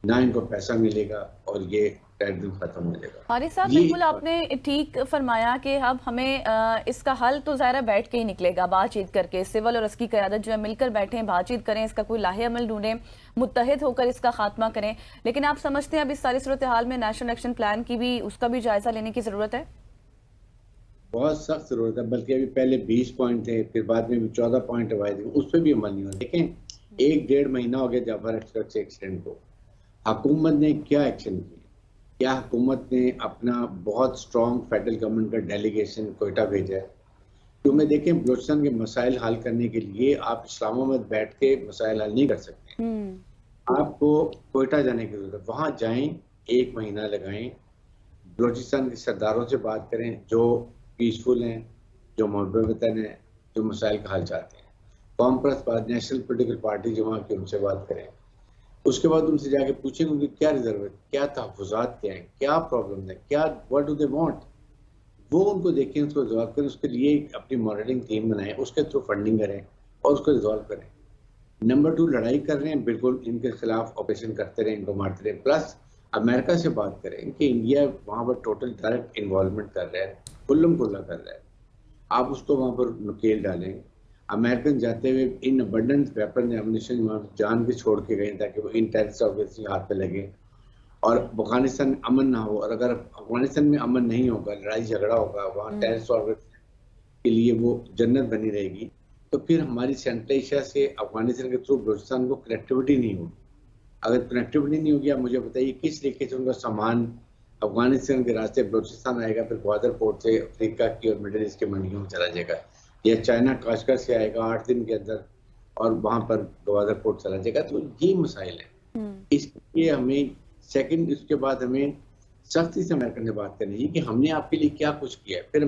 ना इनको पैसा मिलेगा, और ये टेररिज्म खत्म हो जाएगा। हारिस साहब, बिल्कुल आपने ठीक फरमाया कि अब हमें इसका हल तो ज़ाहिर बैठ के ही निकलेगा, बातचीत करके। सिविल और उसकी क़यादत जो है मिलकर बैठें, बातचीत करें, इसका कोई लाहे अमल ढूंढें, मुत्तहिद होकर इसका खात्मा करें। लेकिन आप समझते हैं अब इस सारी सूरत हाल में नेशनल एक्शन प्लान की भी, उसका भी जायजा लेने की ज़रूरत है? बहुत सख्त ज़रूरत है, बल्कि अभी पहले 20 पॉइंट थे, फिर बाद में भी 14 पॉइंट आए थे, उस पर भी अमल नहीं हुआ। देखें, 1-1.5 महीना हो गया जाफर एक्सप्रेस एक्सीडेंट को। हुकूमत ने क्या एक्शन किया? क्या हुकूमत ने अपना बहुत स्ट्रॉन्ग फेडरल गवर्नमेंट का डेलीगेशन कोयटा भेजा है? क्योंकि देखें, बलूचिस्तान के मसाइल हल करने के लिए आप इस्लामाबाद बैठ के मसाइल हल नहीं कर सकते। आपको कोयटा जाने की जरूरत है। वहाँ जाएं, 1 महीना लगाएं, बलूचिस्तान के सरदारों से बात करें जो पीसफुल हैं, जो मोहब्बतन हैं, जो मसाइल का हल चाहते हैं। कॉन्फ्रेंस बाद नेशनल पॉलिटिकल पार्टी जो वहाँ की, उनसे बात करें। उसके बाद उनसे जाके पूछेंगे उनकी क्या रिजर्व है, क्या तहफ़्फ़ुज़ात क्या हैं, क्या प्रॉब्लम है, क्या व्हाट डू दे वांट। वो उनको देखें, उसको रिजॉल्व करें। उसके लिए अपनी मॉनिटरिंग टीम बनाएं, उसके थ्रू फंडिंग करें और उसको रिजॉल्व करें। नंबर 2, लड़ाई कर रहे हैं, बिल्कुल इनके खिलाफ ऑपरेशन करते रहें, इनको मारते रहें। प्लस अमेरिका से बात करें कि इंडिया वहाँ पर टोटल डायरेक्ट इन्वॉल्वमेंट कर रहा है, खुल्लम खुल्ला कर रहा है। आप उसको वहाँ पर नकेल डालें। अमेरिकन जाते हुए इन अबंडेंस वेपन एमुनिशन जान के छोड़ के गए, ताकि वो इन टेररिस्ट ऑर्गेनाइजेशन के हाथ पे लगे और अफगानिस्तान में अमन ना हो। और अगर अफगानिस्तान में अमन नहीं होगा, लड़ाई झगड़ा होगा, वहाँ टेररिस्ट ऑर्गेनाइजेशन के लिए वो जन्नत बनी रहेगी, तो फिर हमारी सेंट्रल एशिया से अफगानिस्तान के थ्रू बलूचिस्तान को कनेक्टिविटी नहीं होगी। अगर कनेक्टिविटी नहीं होगी, आप मुझे बताइए किस तरीके से उनका सामान अफगानिस्तान के रास्ते बलूचिस्तान आएगा, फिर ग्वादर पोर्ट से अफ्रीका की और मिडिल ईस्ट के मंडियों में चला जाएगा, या चाइना काशगर से आएगा 8 दिन के अंदर और वहां पर ग्वादर पोर्ट चला जाएगा। तो ये मसाइल है। इसलिए हमें सेकंड, उसके बाद हमें सख्ती से अमेरिका से बात करनी है कि हमने आपके लिए क्या कुछ किया है। फिर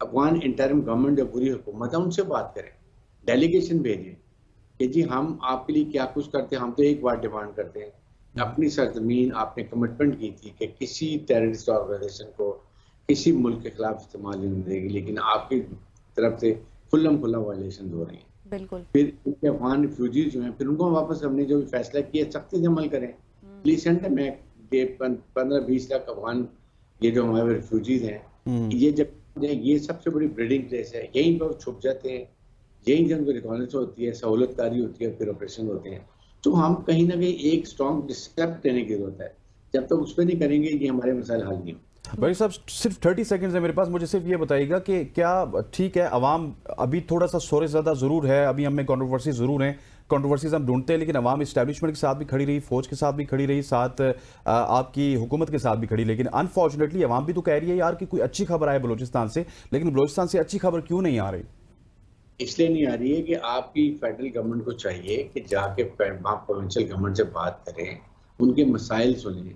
अफगान इंटरिम गवर्नमेंट जो पूरी हुकूमत है उनसे बात करें, डेलीगेशन भेजें कि जी हम आपके लिए क्या कुछ करते हैं। हम तो एक बार डिमांड करते हैं, अपनी सरजमीन आपने कमिटमेंट की थी कि किसी टेररिस्ट ऑर्गेनाइजेशन को किसी मुल्क के खिलाफ इस्तेमाल नहीं देगी, लेकिन आपकी तरफ से खुल्लम वायलेशन हो रही है। बिल्कुल। फिर उनके अफगान रिफ्यूजीज जो हैं, फिर उनको वापस हमने जो भी फैसला किया सख्ती से अमल करें। प्लीज सेंड में 15-20 लाख अफगान ये जो हमारे रिफ्यूजीज हैं, ये जब ये सबसे बड़ी ब्रीडिंग प्लेस है, यहीं पर छुप जाते हैं, यहीं से उनको रिकॉर्डेंस होती है, सहूलतकारी होती है, फिर ऑपरेशन होते हैं। तो हम कहीं ना कहीं एक स्ट्रॉन्ग स्टेप लेने की जरूरत है। जब तक उस पर नहीं करेंगे ये हमारे मसाइल हल नहीं हो। भाई साहब सिर्फ 30 सेकंड्स है मेरे पास, मुझे सिर्फ ये बताइएगा कि क्या ठीक है अवाम अभी थोड़ा सा शोर ज़्यादा ज़रूर है, अभी हमें कंट्रोवर्सी ज़रूर है, कंट्रोवर्सीज हम ढूंढते हैं, लेकिन अवाम इस्टेब्लिशमेंट के साथ भी खड़ी रही, फौज के साथ भी खड़ी रही, साथ आपकी हुकूमत के साथ भी खड़ी, लेकिन अनफॉर्चुनेटली अवाम भी तो कह रही है यार कि कोई अच्छी खबर आए बलूचिस्तान से, लेकिन बलूचिस्तान से अच्छी खबर क्यों नहीं आ रही? इसलिए नहीं आ रही है कि आपकी फेडरल गवर्नमेंट को चाहिए कि जाके वहाँ प्रोविंशियल गवर्नमेंट से बात करें, उनके मसाइल सुनें।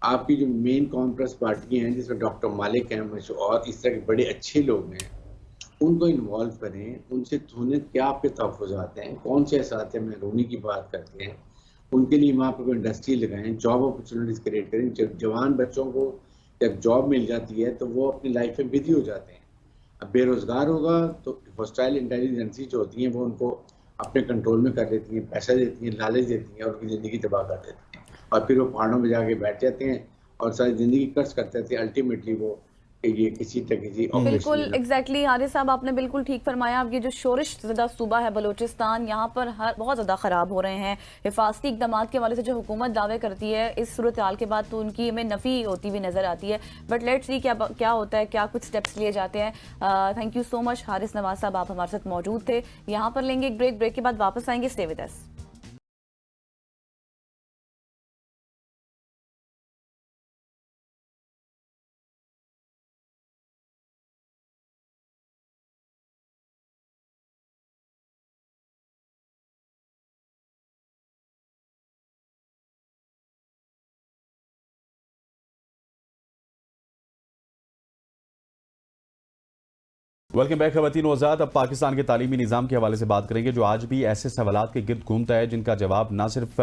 आपकी जो मेन कॉन्फ्रेंस पार्टियां हैं जिसमें डॉक्टर मालिक हैं और इस तरह के बड़े अच्छे लोग हैं, उनको इन्वॉल्व करें, उनसे सुनें क्या आपके तहफ़्फ़ुज़ात हैं, कौन से असातिज़ महरूमी की बात करते हैं, उनके लिए वहाँ पर कोई इंडस्ट्री लगाएं, जॉब अपॉर्चुनिटीज़ क्रिएट करें। जब जवान बच्चों को जब जॉब मिल जाती है तो वो अपनी लाइफ में बिजी हो जाते हैं। अब बेरोजगार होगा तो हॉस्टाइल इंटेलिजेंसी जो होती हैं वो उनको अपने कंट्रोल में कर लेती हैं, पैसा देती हैं, लालच देती हैं और उनकी ज़िंदगी तबाह कर देती हैं, और फिर वो पहाड़ों में जाके बैठ जाते हैं और सारी ज़िंदगी कर्ज करते थे। अल्टीमेटली वो ये किसी तक किसी बिल्कुल एग्जैक्टली हारिस साहब आपने बिल्कुल ठीक फरमाया। अब ये जो शोरिश ज़दा सूबा है बलूचिस्तान, यहाँ पर बहुत ज़्यादा ख़राब हो रहे हैं। हिफाजती इक़दाम के हवाले से जो हुकूमत दावे करती है इस सूरत हाल के बाद तो उनकी हमें नफ़ी होती हुई नज़र आती है, बट लेट्स सी क्या होता है, क्या कुछ स्टेप्स लिए जाते हैं। Thank you so much Haris Nawaz साहब, आप हमारे साथ मौजूद थे। यहाँ पर लेंगे एक ब्रेक के बाद वापस आएंगे। Stay with us. Welcome back खवातीन आज़ाद। अब पाकिस्तान के तालीमी निज़ाम के हवाले से बात करेंगे जो आज भी ऐसे सवालात के गिर्द घूमता है जिनका जवाब ना सिर्फ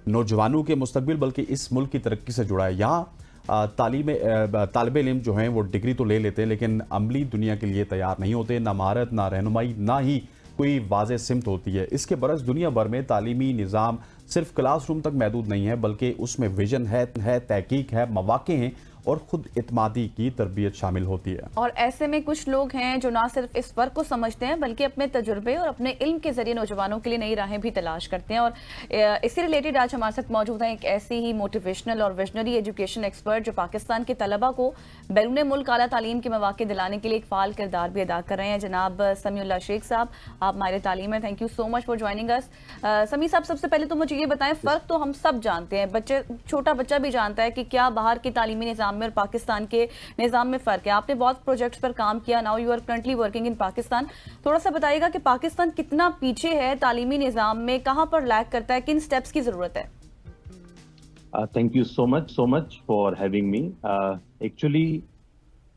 नौजवानों के मुस्तकबिल बल्कि इस मुल्क की तरक्की से जुड़ा है। यहाँ तालिब इल्म जो हैं वो डिग्री तो ले लेते हैं लेकिन अमली दुनिया के लिए तैयार नहीं होते, ना महारत, ना रहनुमाई, ना ही कोई वाज़ेह सिमत होती है। इसके बरक्स दुनिया भर में तालीमी निज़ाम सिर्फ क्लासरूम तक महदूद नहीं है बल्कि उसमें विजन है तहकीक है, मौक़े हैं और खुद इत्मादी की तरबियत शामिल होती है। और ऐसे में कुछ लोग हैं जो ना सिर्फ इस फ़र्क को समझते हैं बल्कि अपने तजुर्बे और अपने इल्म के जरिए नौजवानों के लिए नई राहें भी तलाश करते हैं। और इससे रिलेटेड आज हमारे साथ मौजूद हैं एक ऐसी ही मोटिवेशनल और विजनरी एजुकेशन एक्सपर्ट जो पाकिस्तान के तलबा को बैरून मुल्क आला तालीम के मौके दिलाने के लिए एक फ़ाल किरदार भी अदा कर रहे हैं। जनाब समीउल्लाह शेख साहब, आप माहिर तालीम हैं, thank you so much for joining us. समी साहब, सबसे पहले तो मुझे ये बताएं, फ़र्क तो हम सब जानते हैं, छोटा बच्चा भी जानता है कि क्या बाहर के तालीमी निज़ाम में और पाकिस्तान के निज़ाम में फ़र्क है। आपने बहुत प्रोजेक्ट्स पर काम किया, now you are currently working in Pakistan. थोड़ा सा बताइएगा कि पाकिस्तान कितना पीछे है तालीमी निज़ाम में, कहाँ पर लैग करता है, किन स्टेप्स की ज़रूरत है? Thank you so much for having me. Actually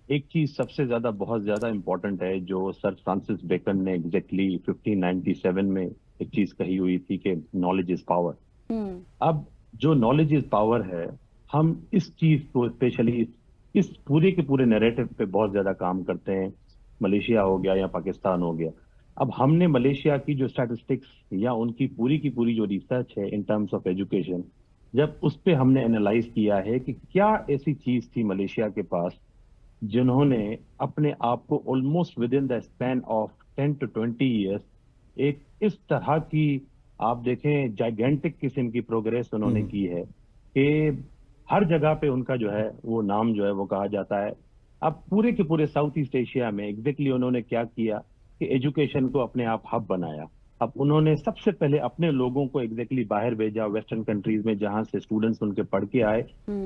एक चीज़ सबसे ज़्यादा बहुत ज़्यादा इम्पोर्टेंट है जो सर फ्रांसिस बेकन ने एग्जैक्टली 1597 में एक चीज़ कही हुई थी कि नॉलेज इज़ पावर। अब जो नॉलेज इज़ पावर है, हम इस चीज़ को स्पेशली इस पूरे के पूरे नैरेटिव पे बहुत ज़्यादा काम करते हैं। मलेशिया हो गया या पाकिस्तान हो गया। अब हमने मलेशिया की जो स्टैटिस्टिक्स या उनकी पूरी की पूरी जो रिसर्च है इन टर्म्स ऑफ एजुकेशन, जब उस पर हमने एनालाइज किया है कि क्या ऐसी चीज़ थी मलेशिया के पास जिन्होंने अपने आप को almost with in the span of 10 to 20 years एक इस तरह की, आप देखें, जाइगेंटिक किस्म की प्रोग्रेस उन्होंने की है कि हर जगह पे उनका जो है वो नाम जो है वो कहा जाता है। अब पूरे के पूरे साउथ ईस्ट एशिया में एग्जैक्टली उन्होंने क्या किया कि एजुकेशन को अपने आप हब बनाया। अब उन्होंने सबसे पहले अपने लोगों को एग्जैक्टली बाहर भेजा वेस्टर्न कंट्रीज में, जहां से स्टूडेंट्स उनके पढ़ के आए,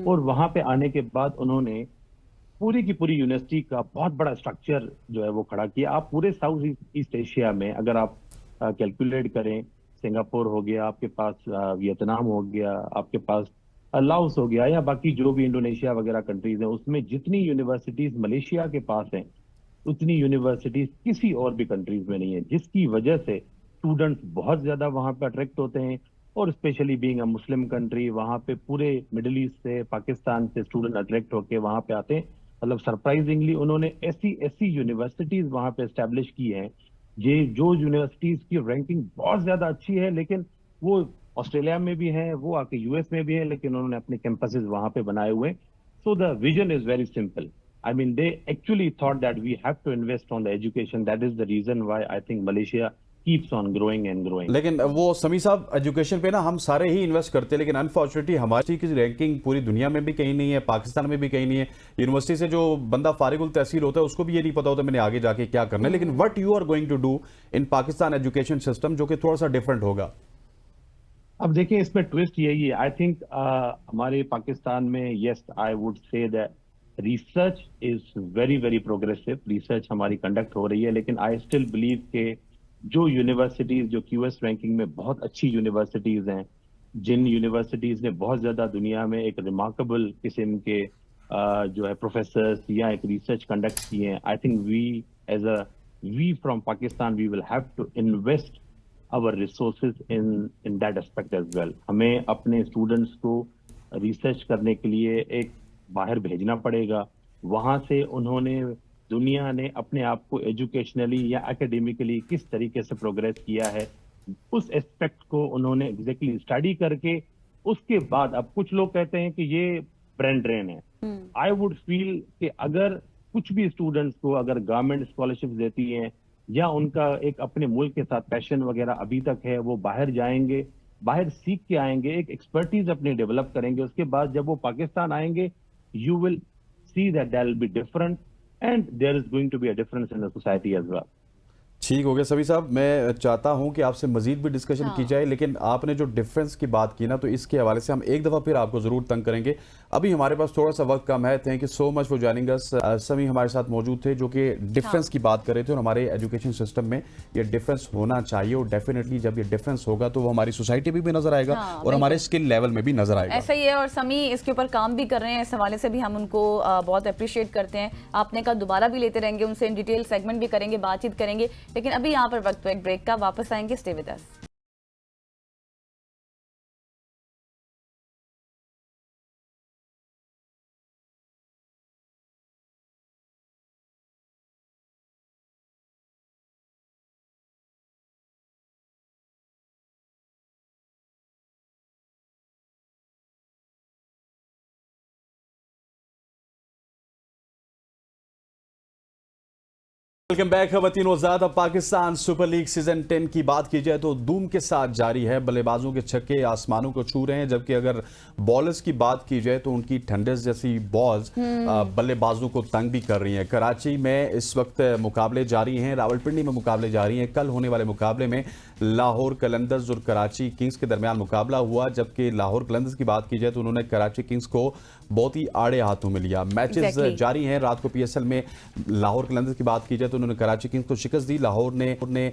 और वहां पे आने के बाद उन्होंने पूरी की पूरी यूनिवर्सिटी का बहुत बड़ा स्ट्रक्चर जो है वो खड़ा किया। आप पूरे साउथ ईस्ट एशिया में अगर आप कैलकुलेट करें, सिंगापुर हो गया, आपके पास वियतनाम हो गया, आपके पास लाओस हो गया, या बाकी जो भी इंडोनेशिया वगैरह कंट्रीज हैं, उसमें जितनी यूनिवर्सिटीज मलेशिया के पास हैं उतनी यूनिवर्सिटीज किसी और भी कंट्रीज में नहीं है, जिसकी वजह से स्टूडेंट्स बहुत ज्यादा वहां पे अट्रैक्ट होते हैं। और specially being a Muslim country, वहां पे पूरे मिडिल ईस्ट से, पाकिस्तान से स्टूडेंट अट्रैक्ट होके वहां पे आते हैं। मतलब सरप्राइजिंगली उन्होंने ऐसी ऐसी यूनिवर्सिटीज वहां पे एस्टेब्लिश की हैं, ये जो यूनिवर्सिटीज की रैंकिंग बहुत ज्यादा अच्छी है, लेकिन वो ऑस्ट्रेलिया में भी है, वो आके यूएस में भी है, लेकिन उन्होंने अपने कैंपसेस वहां पे बनाए हुए हैं। So the vision is very simple. I mean, they actually thought that we have to invest on the education. That is the reason why I think Malaysia keeps on growing and growing. लेकिन वो समी साहब, education पे ना हम सारे ही invest करते हैं, लेकिन अनफॉर्चुनेटली हमारी की रैंकिंग पूरी दुनिया में भी कहीं नहीं है, पाकिस्तान में भी कहीं नहीं है। यूनिवर्सिटी से जो बंदा फारिगुल तहसील होता है उसको भी ये नहीं पता होता मैंने आगे जाके क्या करना है। लेकिन what you are going to do in Pakistan education system, जो कि थोड़ा सा डिफरेंट होगा? अब देखिए, इसमें ट्विस्ट यही है। आई थिंक हमारे पाकिस्तान में, yes, I would say that research is very very progressive, research हमारी कंडक्ट हो रही है, लेकिन आई स्टिल बिलीव के जो यूनिवर्सिटीज जो क्यूएस रैंकिंग में बहुत अच्छी यूनिवर्सिटीज हैं, जिन यूनिवर्सिटीज ने बहुत ज्यादा दुनिया में एक रिमार्केबल किस्म के जो है प्रोफेसर्स या एक रिसर्च कंडक्ट किए हैं, I think we from Pakistan we will have to invest our resources in that aspect as well. हमें अपने स्टूडेंट्स को रिसर्च करने के लिए एक बाहर भेजना पड़ेगा। वहां से उन्होंने, दुनिया ने अपने आप को एजुकेशनली या एकेडमिकली किस तरीके से प्रोग्रेस किया है, उस एस्पेक्ट को उन्होंने एग्जैक्टली स्टडी करके, उसके बाद अब कुछ लोग कहते हैं कि ये ब्रेन ड्रेन है। आई वुड फील कि अगर कुछ भी स्टूडेंट्स को अगर गवर्नमेंट स्कॉलरशिप देती है या उनका एक अपने मुल्क के साथ पैशन वगैरह अभी तक है, वो बाहर जाएंगे, बाहर सीख के आएंगे, एक एक्सपर्टीज अपनी डेवलप करेंगे, उसके बाद जब वो पाकिस्तान आएंगे, you will see that there will be different and there is going to be a difference in the society as well. ठीक हो गया सभी साहब, मैं चाहता हूं कि आपसे मजीद भी डिस्कशन की जाए, लेकिन आपने जो डिफरेंस की बात की ना, तो इसके हवाले से हम एक दफ़ा फिर आपको ज़रूर तंग करेंगे। अभी हमारे पास थोड़ा सा वक्त कम है। Thank you so much for joining us. सभी हमारे साथ मौजूद थे जो कि डिफरेंस की बात कर रहे थे, और हमारे एजुकेशन सिस्टम में ये डिफरेंस होना चाहिए, और डेफिनेटली जब ये डिफरेंस होगा तो वो हमारी सोसाइटी में भी नजर आएगा और हमारे स्किल लेवल में भी नजर आएगा। ऐसा ही है, और समी इसके ऊपर काम भी कर रहे हैं, इस हवाले से भी हम उनको बहुत अप्रिशिएट करते हैं। आपने कहा दोबारा भी लेते रहेंगे, उनसे इन डिटेल सेगमेंट भी करेंगे, बातचीत करेंगे, लेकिन अभी यहाँ पर तो एक ब्रेक का, वापस आएंगे, stay with us. Welcome back खवातीन वज़ात। अब पाकिस्तान सुपर लीग सीजन 10 की बात की जाए तो धूम के साथ जारी है। बल्लेबाजों के छक्के आसमानों को छू रहे हैं, जबकि अगर बॉलर्स की बात की जाए तो उनकी ठंडस जैसी बॉल्स बल्लेबाजों को तंग भी कर रही हैं। कराची में इस वक्त मुकाबले जारी हैं, रावलपिंडी में मुकाबले जारी हैं। कल होने वाले मुकाबले में लाहौर कलंदर्स और कराची किंग्स के दरमियान मुकाबला हुआ, जबकि लाहौर कलंदर्स की बात की जाए तो उन्होंने कराची किंग्स को बहुत ही आड़े हाथों में लिया। मैचेस जारी हैं। रात को पीएसएल में लाहौर कलंदर्स की बात की जाए तो उन्होंने कराची किंग्स को शिकस्त दी। लाहौर ने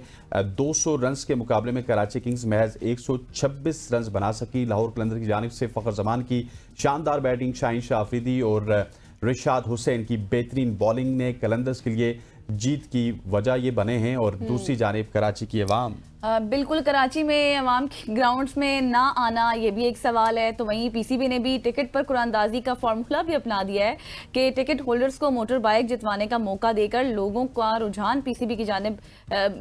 200 रन के मुकाबले में कराची किंग्स महज 126 रन बना सकी। लाहौर कलंदर्स की जानिब से फखर जमान की शानदार बैटिंग, शाहीन शाह अफरीदी और रिशाद हुसैन की बेहतरीन बॉलिंग ने कलंदर्स के लिए जीत की वजह ये बने हैं। और दूसरी जानिब कराची की अवाम, बिल्कुल कराची में अवाम की ग्राउंड्स में ना आना, ये भी एक सवाल है। तो वहीं पीसीबी ने भी टिकट पर कुरानदाजी का फॉर्मूला भी अपना दिया है कि टिकट होल्डर्स को मोटर बाइक जितवाने का मौका देकर लोगों का रुझान पीसीबी की जानिब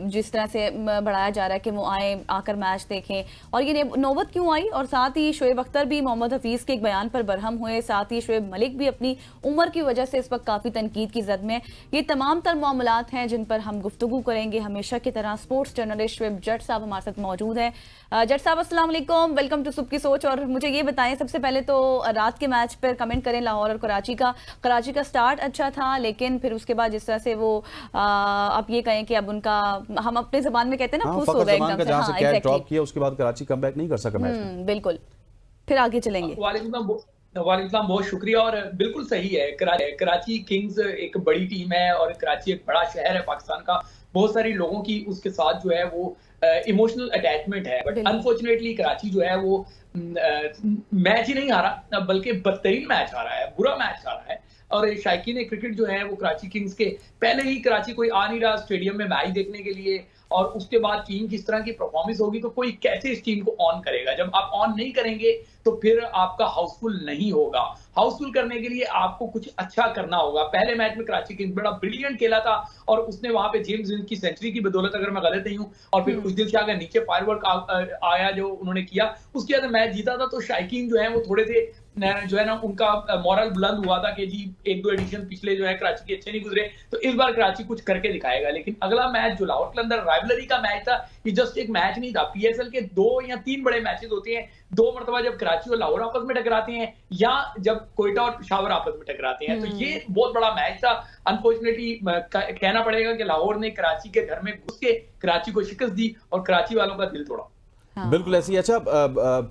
जिस तरह से बढ़ाया जा रहा है कि वो आए, आकर मैच देखें। और ये नौबत क्यों आई, और साथ ही शोएब अख्तर भी मोहम्मद हफीज़ के एक बयान पर बरहम हुए। साथ ही शोएब मलिक भी अपनी उम्र की वजह से इस वक्त काफ़ी तनकीद की जद में। ये तमाम तर मामलात हैं जिन पर हम गुफ्तगू करेंगे। हमेशा की तरह स्पोर्ट्स जर्नलिस्ट शोएब जट साहब हमारे साथ मौजूद हैं। जट साहब अस्सलाम वालेकुम, वेलकम टू सुबह की सोच। और मुझे ये बताएं सबसे पहले तो रात के मैच पर कमेंट करें लाहौर और कराची का स्टार्ट अच्छा था, लेकिन फिर उसके बाद जिस तरह से वो आप ये कहें कि अब उनका, हम अपने जबान में कहते हैं ना, खुश हो गए एकदम से। हाँ, ड्रॉप किया उसके बाद कराची कमबैक नहीं कर सका मैच में। बिल्कुल, फिर आगे चलेंगे। वालेकुम बहुत शुक्रिया। और बिल्कुल सही है, कराची किंग्स एक बड़ी टीम है और कराची एक बड़ा शहर है पाकिस्तान का। बहुत सारे लोगों की उसके साथ जो है वो इमोशनल अटैचमेंट है, बट अनफॉर्चुनेटली कराची जो है वो मैच ही नहीं हारा, बल्कि बदतरीन मैच हारा है, बुरा मैच हारा है। और शायकीन क्रिकेट जो है वो कराची किंग्स के पहले ही कराची कोई आ नहीं रहा स्टेडियम में मैच देखने के लिए, और उसके बाद टीम किस तरह की परफॉर्मेंस होगी तो कोई कैसे इस टीम को ऑन करेगा। जब आप ऑन नहीं करेंगे तो फिर आपका हाउसफुल नहीं होगा। हाउसफुल करने के लिए आपको कुछ अच्छा करना होगा। पहले मैच में कराची किंग्स बड़ा ब्रिलियंट खेला था और उसने वहां पे जेम्स विंस की सेंचुरी की बदौलत, अगर मैं गलत नहीं हूं, और फिर उस दिल शाह का नीचे फायरवर्क आया जो उन्होंने किया, उसके बाद मैच जीता था। तो शायकीन जो है वो थोड़े से जो है ना उनका मॉरल बुलंद हुआ था कि जी एक दो एडिशन पिछले जो है कराची के अच्छे नहीं गुजरे, तो इस बार कराची कुछ करके दिखाएगा। लेकिन अगला मैच जो लाहौर के अंदर राइवलरी का मैच था, ये जस्ट एक मैच नहीं था। पीएसएल के 2 या 3 बड़े मैचेस होते हैं, 2 मरतबा जब कराची और लाहौर आपस में टकराते हैं या जब कोयटा और पेशावर आपस में टकराते हैं, तो ये बहुत बड़ा मैच था। अनफॉर्चुनेटली कहना पड़ेगा कि लाहौर ने कराची के घर में घुस के कराची को शिकस्त दी और कराची वालों का दिल तोड़ा। बिल्कुल ऐसी। अच्छा,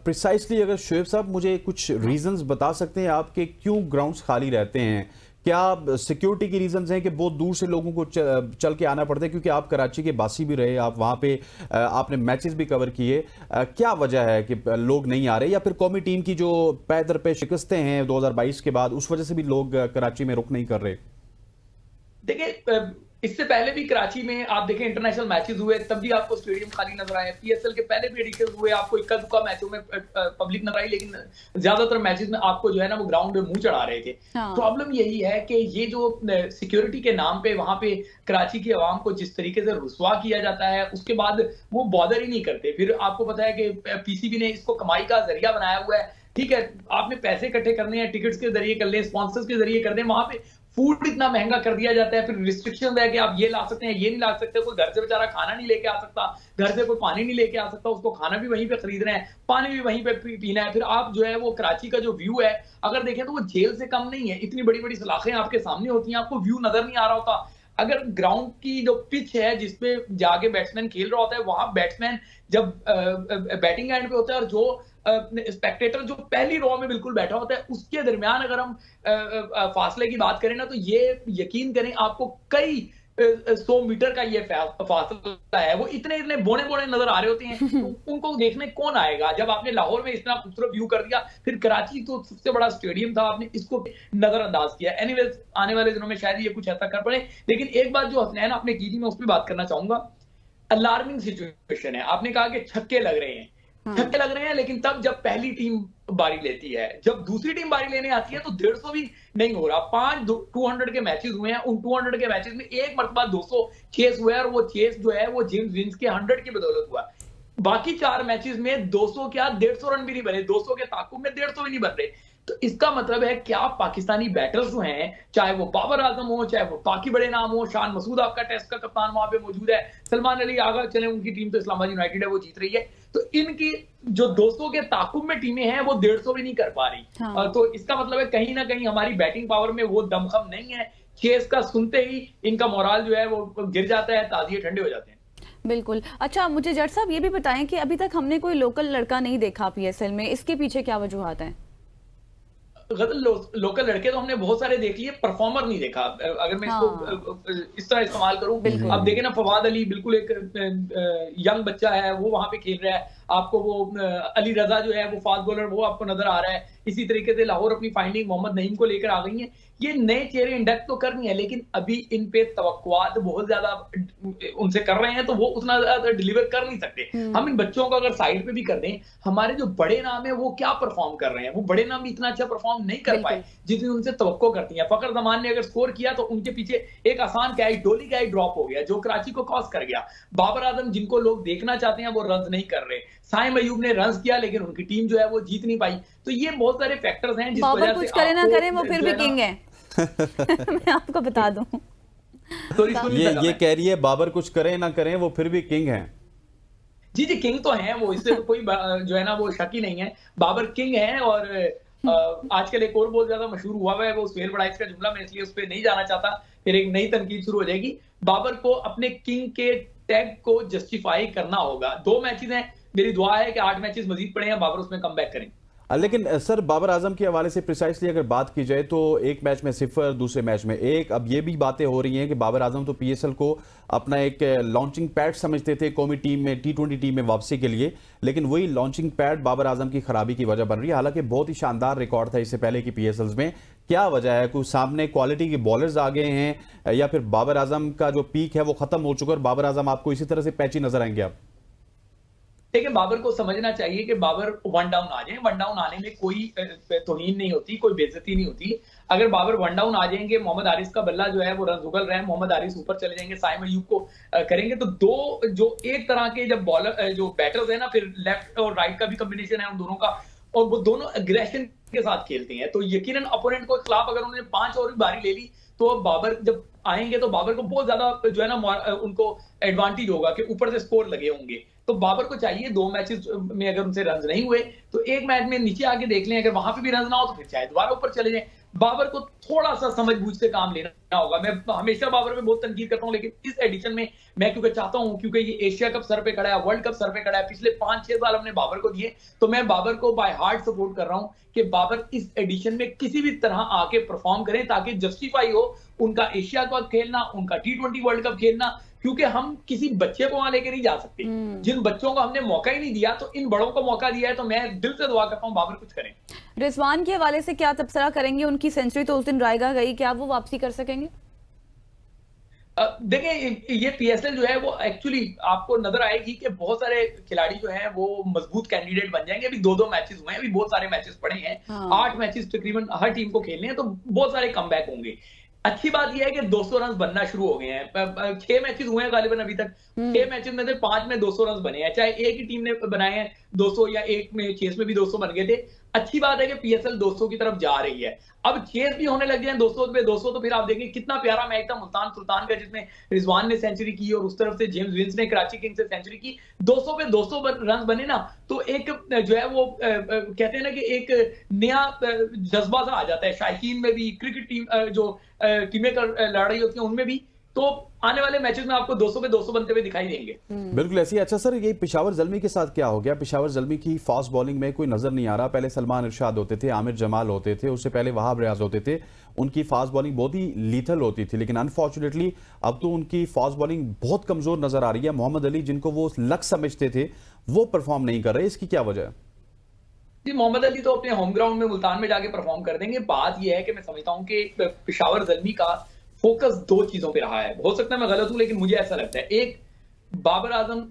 प्रिसाइसली अगर शोएब साहब मुझे कुछ रीजंस बता सकते हैं आपके क्यों ग्राउंड्स खाली रहते हैं? क्या सिक्योरिटी की रीजंस हैं कि बहुत दूर से लोगों को चल के आना पड़ता है? क्योंकि आप कराची के बासी भी रहे, आप वहां पे आपने मैचेस भी कवर किए, क्या वजह है कि लोग नहीं आ रहे? या फिर कौमी टीम की जो पै दर पे शिकस्तें हैं 2022 के बाद, उस वजह से भी लोग कराची में रुक नहीं कर रहे? देखिए, इससे पहले भी कराची में आप देखें इंटरनेशनल मैचेस हुए, तब भी आपको स्टेडियम खाली नजर आए। पीएसएल के पहले भी एडिशन हुए, आपको इक्का दुक्का मैचों में पब्लिक नजर आई, लेकिन ज्यादातर मैचेस में आपको जो है ना वो ग्राउंड में मुंह चढ़ा रहे थे। प्रॉब्लम यही है कि ये जो सिक्योरिटी के नाम पे वहां पे कराची की आवाम को जिस तरीके से रुसवा किया जाता है, उसके बाद वो बॉदर ही नहीं करते। फिर आपको पता है कि पीसीबी ने इसको कमाई का जरिया बनाया हुआ है। ठीक है, आपने पैसे इकट्ठे करने हैं, टिकट्स के जरिए कर लें, स्पॉन्सर्स के जरिए कर दें, वहां पे फूड इतना महंगा कर दिया जाता है। फिर रिस्ट्रिक्शन है कि आप ये ला सकते हैं, ये नहीं ला सकते। कोई घर से बेचारा खाना नहीं लेके आ सकता, घर से कोई पानी नहीं लेके आ सकता, उसको खाना भी वहीं पे खरीद रहे हैं, पानी भी वहीं पे पीना है। फिर आप जो है वो कराची का जो व्यू है अगर देखें तो वो जेल से कम नहीं है। इतनी बड़ी बड़ी सलाखें आपके सामने होती हैं, आपको व्यू नजर नहीं आ रहा होता। अगर ग्राउंड की जो पिच है जिसपे जाके बैट्समैन खेल रहा होता है, वहां बैट्समैन जब बैटिंग एंड पे होता है और जो स्पेक्टेटर जो पहली रो में बिल्कुल बैठा होता है, उसके दरमियान अगर हम फासले की बात करें ना, तो ये यकीन करें आपको कई 100 मीटर का ये फासला है। वो इतने बोने नजर आ रहे होते हैं, तो उनको देखने कौन आएगा? जब आपने लाहौर में इतना खूबसूरत व्यू कर दिया, फिर कराची तो सबसे बड़ा स्टेडियम था, आपने इसको नजरअंदाज किया। एनीवेज, आने वाले दिनों में शायद ये कुछ ऐसा कर पड़े। लेकिन एक बात जो हसनैन आपने की थी, मैं उस पर बात करना चाहूंगा। अलार्मिंग सिचुएशन है। आपने कहा कि छक्के लग रहे हैं, छक्के लग रहे हैं, लेकिन तब जब पहली टीम बारी लेती है, जब दूसरी टीम बारी लेने आती है तो 150 भी नहीं हो रहा। 5 200 के मैचेस हुए हैं, उन 200 के मैचेस में एक मरतबा 200 चेस हुआ है, और वो चेस जो है वो जेम्स विंस के 100 की बदौलत हुआ। बाकी 4 मैचेस में 200 क्या 150 रन भी नहीं बने, 200 के ताकुब में 150 भी नहीं बन रहे। तो इसका मतलब है क्या पाकिस्तानी बैटर्स जो हैं, चाहे वो बाबर आजम हो, चाहे वो बाकी बड़े नाम हो, शान मसूद आपका टेस्ट का कप्तान वहां पे मौजूद है, सलमान अली आगा चले, उनकी टीम तो इस्लामाबाद यूनाइटेड है, वो जीत रही है। तो इनकी जो 200 के ताकुब में टीमें हैं वो 150 भी नहीं कर पा रही। तो इसका मतलब है कहीं ना कहीं हमारी बैटिंग पावर में वो दमखम नहीं है। चेस का सुनते ही इनका मोराल जो है वो गिर जाता है, ताजिए ठंडे हो जाते हैं। बिल्कुल। अच्छा, मुझे जट साहब ये भी बताएं कि अभी तक हमने कोई लोकल लड़का नहीं देखा पीएसएल में, इसके पीछे क्या वजूहात हैं? लोकल लड़के तो हमने बहुत सारे देख लिए, परफॉर्मर नहीं देखा। अगर मैं इसको इस तरह इस्तेमाल करूं, अब देखें ना, फवाद अली बिल्कुल एक यंग बच्चा है, वो वहां पे खेल रहा है। आपको वो अली रजा जो है वो फास्ट बॉलर, वो आपको नजर आ रहा है। इसी तरीके से लाहौर अपनी फाइंडिंग मोहम्मद नईम को लेकर आ गई है। ये नए चेहरे इंडक्ट तो करनी है, लेकिन अभी इन पे तवक्कुआत बहुत ज्यादा उनसे कर रहे हैं, तो वो उतना ज्यादा डिलीवर कर नहीं सकते। हम इन बच्चों को अगर साइड पे भी कर दें, हमारे जो बड़े नाम है वो क्या परफॉर्म कर रहे हैं? वो बड़े नाम भी इतना अच्छा परफॉर्म नहीं कर पाए जितनी उनसे तवक्को करती है। फखर जमान ने अगर स्कोर किया तो उनके पीछे एक आसान कैच, डोली कैच ड्रॉप हो गया जो कराची को कॉस्ट कर गया। बाबर आजम जिनको लोग देखना चाहते हैं वो रन नहीं कर रहे। साइम अयूब ने रन किया लेकिन उनकी टीम जो है वो जीत नहीं पाई। तो ये बहुत सारे फैक्टर्स हैं जिस वजह से कुछ करे ना करे वो फिर भी किंग है। मैं आपको बता दूं। ये कह रही है बाबर कुछ करें ना करें वो फिर भी किंग हैं। जी जी, किंग तो हैं वो, इससे तो कोई जो है ना वो शक ही नहीं है, बाबर किंग है। और आजकल एक और बहुत ज्यादा मशहूर हुआ है वो सुहेल बड़ाइच का जुमला, मैं इसलिए उस पर नहीं जाना चाहता, फिर एक नई तनकीद शुरू हो जाएगी। बाबर को अपने किंग के टैग को जस्टिफाई करना होगा। 2 मैचेस हैं, मेरी दुआ है कि 8 मैचेस मजीद पड़े हैं, बाबर उसमें कमबैक करें। लेकिन सर बाबर आजम के हवाले से प्रिसाइसली अगर बात की जाए तो एक मैच में 0, दूसरे मैच में 1। अब ये भी बातें हो रही हैं कि बाबर आजम तो पीएसएल को अपना एक लॉन्चिंग पैड समझते थे कौमी टीम में, T20 टीम में वापसी के लिए, लेकिन वही लॉन्चिंग पैड बाबर आजम की खराबी की वजह बन रही है। हालांकि बहुत ही शानदार रिकॉर्ड था इससे पहले की पीएसएल्स में। क्या वजह है? कुछ सामने क्वालिटी के बॉलर्स आ गए हैं या फिर बाबर आजम का जो पीक है वो खत्म हो चुका है और बाबर आजम आपको इसी तरह से पैची नजर आएंगे आप? देखिए, बाबर को समझना चाहिए कि बाबर 1 डाउन आ जाए, 1 डाउन आने में कोई तौहीन नहीं होती, कोई बेइज्जती नहीं होती। अगर बाबर 1 डाउन आ जाएंगे, मोहम्मद हारिस का बल्ला जो है वो रन उगल रहा है, मोहम्मद हारिस ऊपर चले जाएंगे, साइम अयूब को करेंगे, तो 2 जो एक तरह के जब बॉलर जो बैटर्स है ना, फिर लेफ्ट और राइट का भी कॉम्बिनेशन है उन दोनों का, और वो दोनों एग्रेशन के साथ खेलते हैं, तो यकीनन अपोनेंट को खिलाफ अगर उन्होंने 5 ओवर भी बारी ले ली तो बाबर जब आएंगे तो बाबर को बहुत ज्यादा जो है ना उनको एडवांटेज होगा कि ऊपर से स्कोर लगे होंगे। तो बाबर को चाहिए 2 मैचेस में अगर उनसे रन नहीं हुए तो एक मैच में नीचे आके देख लें, अगर वहां पे भी रन ना हो तो फिर चाहे दोबारा ऊपर चले जाएं। बाबर को थोड़ा सा समझ बूझ से काम लेना होगा। मैं हमेशा बाबर पे बहुत तनकीद करता हूं, लेकिन इस एडिशन में मैं क्योंकि चाहता हूं, क्योंकि ये एशिया कप सर पे खड़ा है, वर्ल्ड कप सर पे खड़ा है, पिछले 5-6 साल हमने बाबर को दिए, तो मैं बाबर को बाय हार्ट सपोर्ट कर रहा हूं कि बाबर इस एडिशन में किसी भी तरह आके परफॉर्म करें ताकि जस्टिफाई हो उनका एशिया कप खेलना, उनका T20 वर्ल्ड कप खेलना, क्योंकि हम किसी बच्चे को वहां लेके नहीं जा सकते। जिन बच्चों को हमने मौका ही नहीं दिया तो इन बड़ों को मौका दिया है, तो मैं दिल से दुआ करता हूं बाबर कुछ करें। रिजवान के हवाले से क्या तबसरा करेंगे? उनकी सेंचुरी तो उस दिन रायगा गई, क्या वो वापसी कर सकेंगे? देखिए, ये पीएसएल जो है वो एक्चुअली आपको नजर आएगी कि बहुत सारे खिलाड़ी जो हैं वो मजबूत कैंडिडेट बन जाएंगे। अभी 2-2 मैचेस हुए हैं, अभी बहुत सारे मैचेस पड़े हैं, 8 मैचेस तकरीबन हर टीम को खेलने हैं, तो बहुत सारे कमबैक होंगे। अच्छी बात यह है कि 200 रन बनना शुरू हो गए हैं। 6 मैचेस हुए हैं गालिबन अभी तक, 6 मैचेस में से 5 में 200 रन बने हैं, चाहे एक ही टीम ने बनाए हैं 200 या एक में चेस में भी 200 बन गए थे। अच्छी बात है कि पीएसएल 200 की तरफ जा रही है। अब चेस भी होने लग गए हैं 200 पे 200, तो फिर आप देखें कितना प्यारा मैच था मुल्तान सुल्तान का, जिसमें रिजवान ने सेंचुरी की और उस तरफ से जेम्स विंस ने कराची किंग्स से सेंचुरी की। 200 पे 200 रन बने ना, तो एक जो है वो कहते हैं ना कि एक नया जज्बा सा आ जाता है शायकीन में भी, क्रिकेट टीम जो टीमें लड़ाई होती है उनमें भी। तो आने वाले मैचेस में आपको 200 पे 200 बनते हुए दिखाई देंगे। बिल्कुल ऐसी। अच्छा सर, ये पेशावर जल्मी के साथ क्या हो गया? पेशावर जल्मी की फास्ट बॉलिंग में कोई नजर नहीं आ रहा। पहले सलमान इरशाद होते थे, आमिर जमाल होते थे, उससे पहले वहाब रियाज होते थे, उनकी फास्ट बॉलिंग बहुत ही लीथल होती थी, लेकिन अनफॉर्चुनेटली अब तो उनकी फास्ट बॉलिंग बहुत कमजोर नजर आ रही है। मोहम्मद अली जिनको वो लक समझते थे वो परफॉर्म नहीं कर रहे, इसकी क्या वजह है? जी, मोहम्मद अली तो अपने होम ग्राउंड में मुल्तान में जाके परफॉर्म कर देंगे। बात यह है कि मैं समझता हूं कि पेशावर जल्मी का फोकस 2 चीजों पे रहा है। हो सकता है मैं गलत हूं, लेकिन मुझे ऐसा लगता है, एक बाबर आजम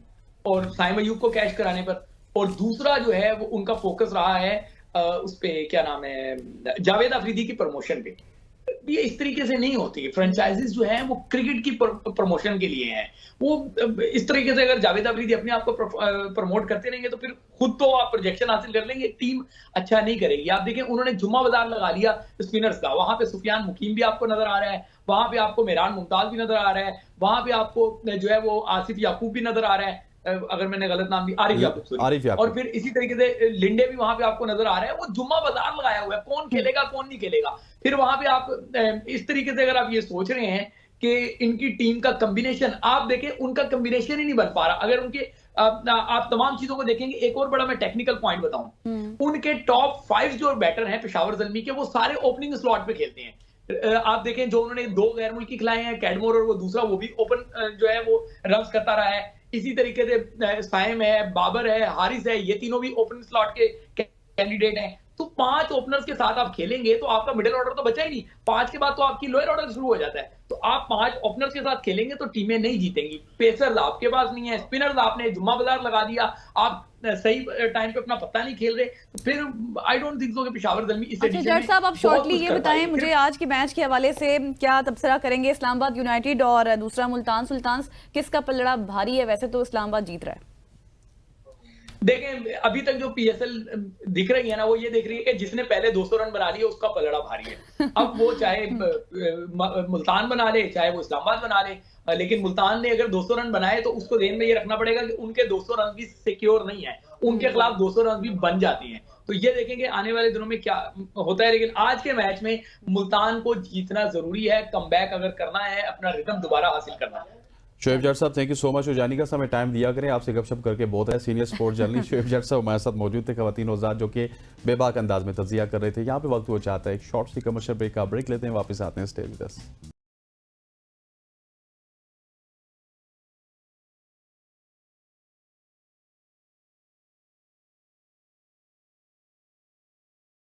और साइम अयूब को कैश कराने पर, और दूसरा जो है वो उनका फोकस रहा है उस पे क्या नाम है, जावेद अफरीदी की प्रमोशन पे। ये इस तरीके से नहीं होती। फ्रेंचाइजीज जो है वो क्रिकेट की प्रमोशन के लिए हैं। वो इस तरीके से अगर जावेद अफरीदी अपने आप को प्रमोट करते रहेंगे तो फिर खुद तो आप प्रोजेक्शन हासिल कर लेंगे, टीम अच्छा नहीं करेगी। आप देखें उन्होंने जुम्मा बाजार लगा लिया स्पिनर्स का, वहां पे सुफियान मुकीम भी आपको नजर आ रहा है, वहां पे आपको मेहरान मुमताज भी नजर आ रहा है, वहां पे आपको जो है वो आसिफ याकूब भी नजर आ रहा है, अगर मैंने गलत नाम दिया, आरिफ याकूब, और फिर इसी तरीके से लिंडे भी वहां पे आपको नजर आ रहा है। वो जुम्मा बाजार लगाया हुआ है, कौन खेलेगा कौन नहीं खेलेगा। फिर वहां पे आप इस तरीके से अगर आप ये सोच रहे हैं कि इनकी टीम का कॉम्बिनेशन, आप देखें उनका कॉम्बिनेशन ही नहीं बन पा रहा। अगर उनके आप तमाम चीजों को देखेंगे, एक और बड़ा मैं टेक्निकल पॉइंट बताऊं, उनके टॉप 5 जो बैटर हैं पेशावर जल्मी के, वो सारे ओपनिंग स्लॉट पे खेलते हैं। आप देखें जो उन्होंने 2 गैर मुल्की खिलाए हैं, कैडमोर और वो दूसरा, वो भी ओपन जो है वो रन्स करता रहा है। इसी तरीके से साइम है, बाबर है, हारिस है, ये तीनों भी ओपन स्लॉट के कैंडिडेट हैं। तो 5 ओपनर्स के साथ आप खेलेंगे तो आपका मिडिल ऑर्डर तो बचा ही नहीं, 5 के बाद तो आपकी लोअर ऑर्डर शुरू हो जाता है। तो आप 5 ओपनर्स के साथ खेलेंगे तो टीमें नहीं जीतेंगी। पेसर्स आपके पास नहीं है, स्पिनर्स आपने जुम्मा बाजार लगा दिया, आप सही टाइम पे अपना पत्ता नहीं खेल रहे, तो फिर आई डोंट थिंक सो कि पेशावर जल्मी इस एडिशन में। जट साहब, आप शॉर्टली ये बताएं मुझे आज के मैच के हवाले से क्या तबसरा करेंगे? इस्लामाबाद यूनाइटेड और दूसरा मुल्तान सुल्तान्स, किसका पलड़ा भारी है? वैसे तो इस्लामाबाद जीत रहा है। देखें अभी तक जो पीएसएल दिख रही है ना, वो ये दिख रही है कि जिसने पहले 200 रन बना लिए उसका पलड़ा भारी है। अब वो चाहे मुल्तान बना ले, चाहे वो इस्लामाबाद बना ले, लेकिन मुल्तान ने अगर 200 रन बनाए तो उसको ध्यान में ये रखना पड़ेगा कि उनके 200 रन भी सिक्योर नहीं है, उनके खिलाफ 200 रन भी बन जाती हैं। तो ये देखेंगे आने वाले दिनों में क्या होता है। लेकिन आज के मैच में मुल्तान को जीतना जरूरी है, कमबैक अगर करना है, अपना रिदम दोबारा हासिल करना है। शोएब जट साहब, थैंक यू सो मच। जानी का समय टाइम दिया करें, आपसे गपशप करके बहुत है। सीनियर स्पोर्ट जर्नलिस्ट शोएब जट साहब हमारे साथ मौजूद थे, खवातीन औजात जो कि बेबाक अंदाज में तजिया कर रहे थे। यहाँ पे वक्त वो चाहता है एक शॉर्ट सी कमर्शियल ब्रेक का ब्रेक लेते हैं, वापस आते हैं। Stay with us.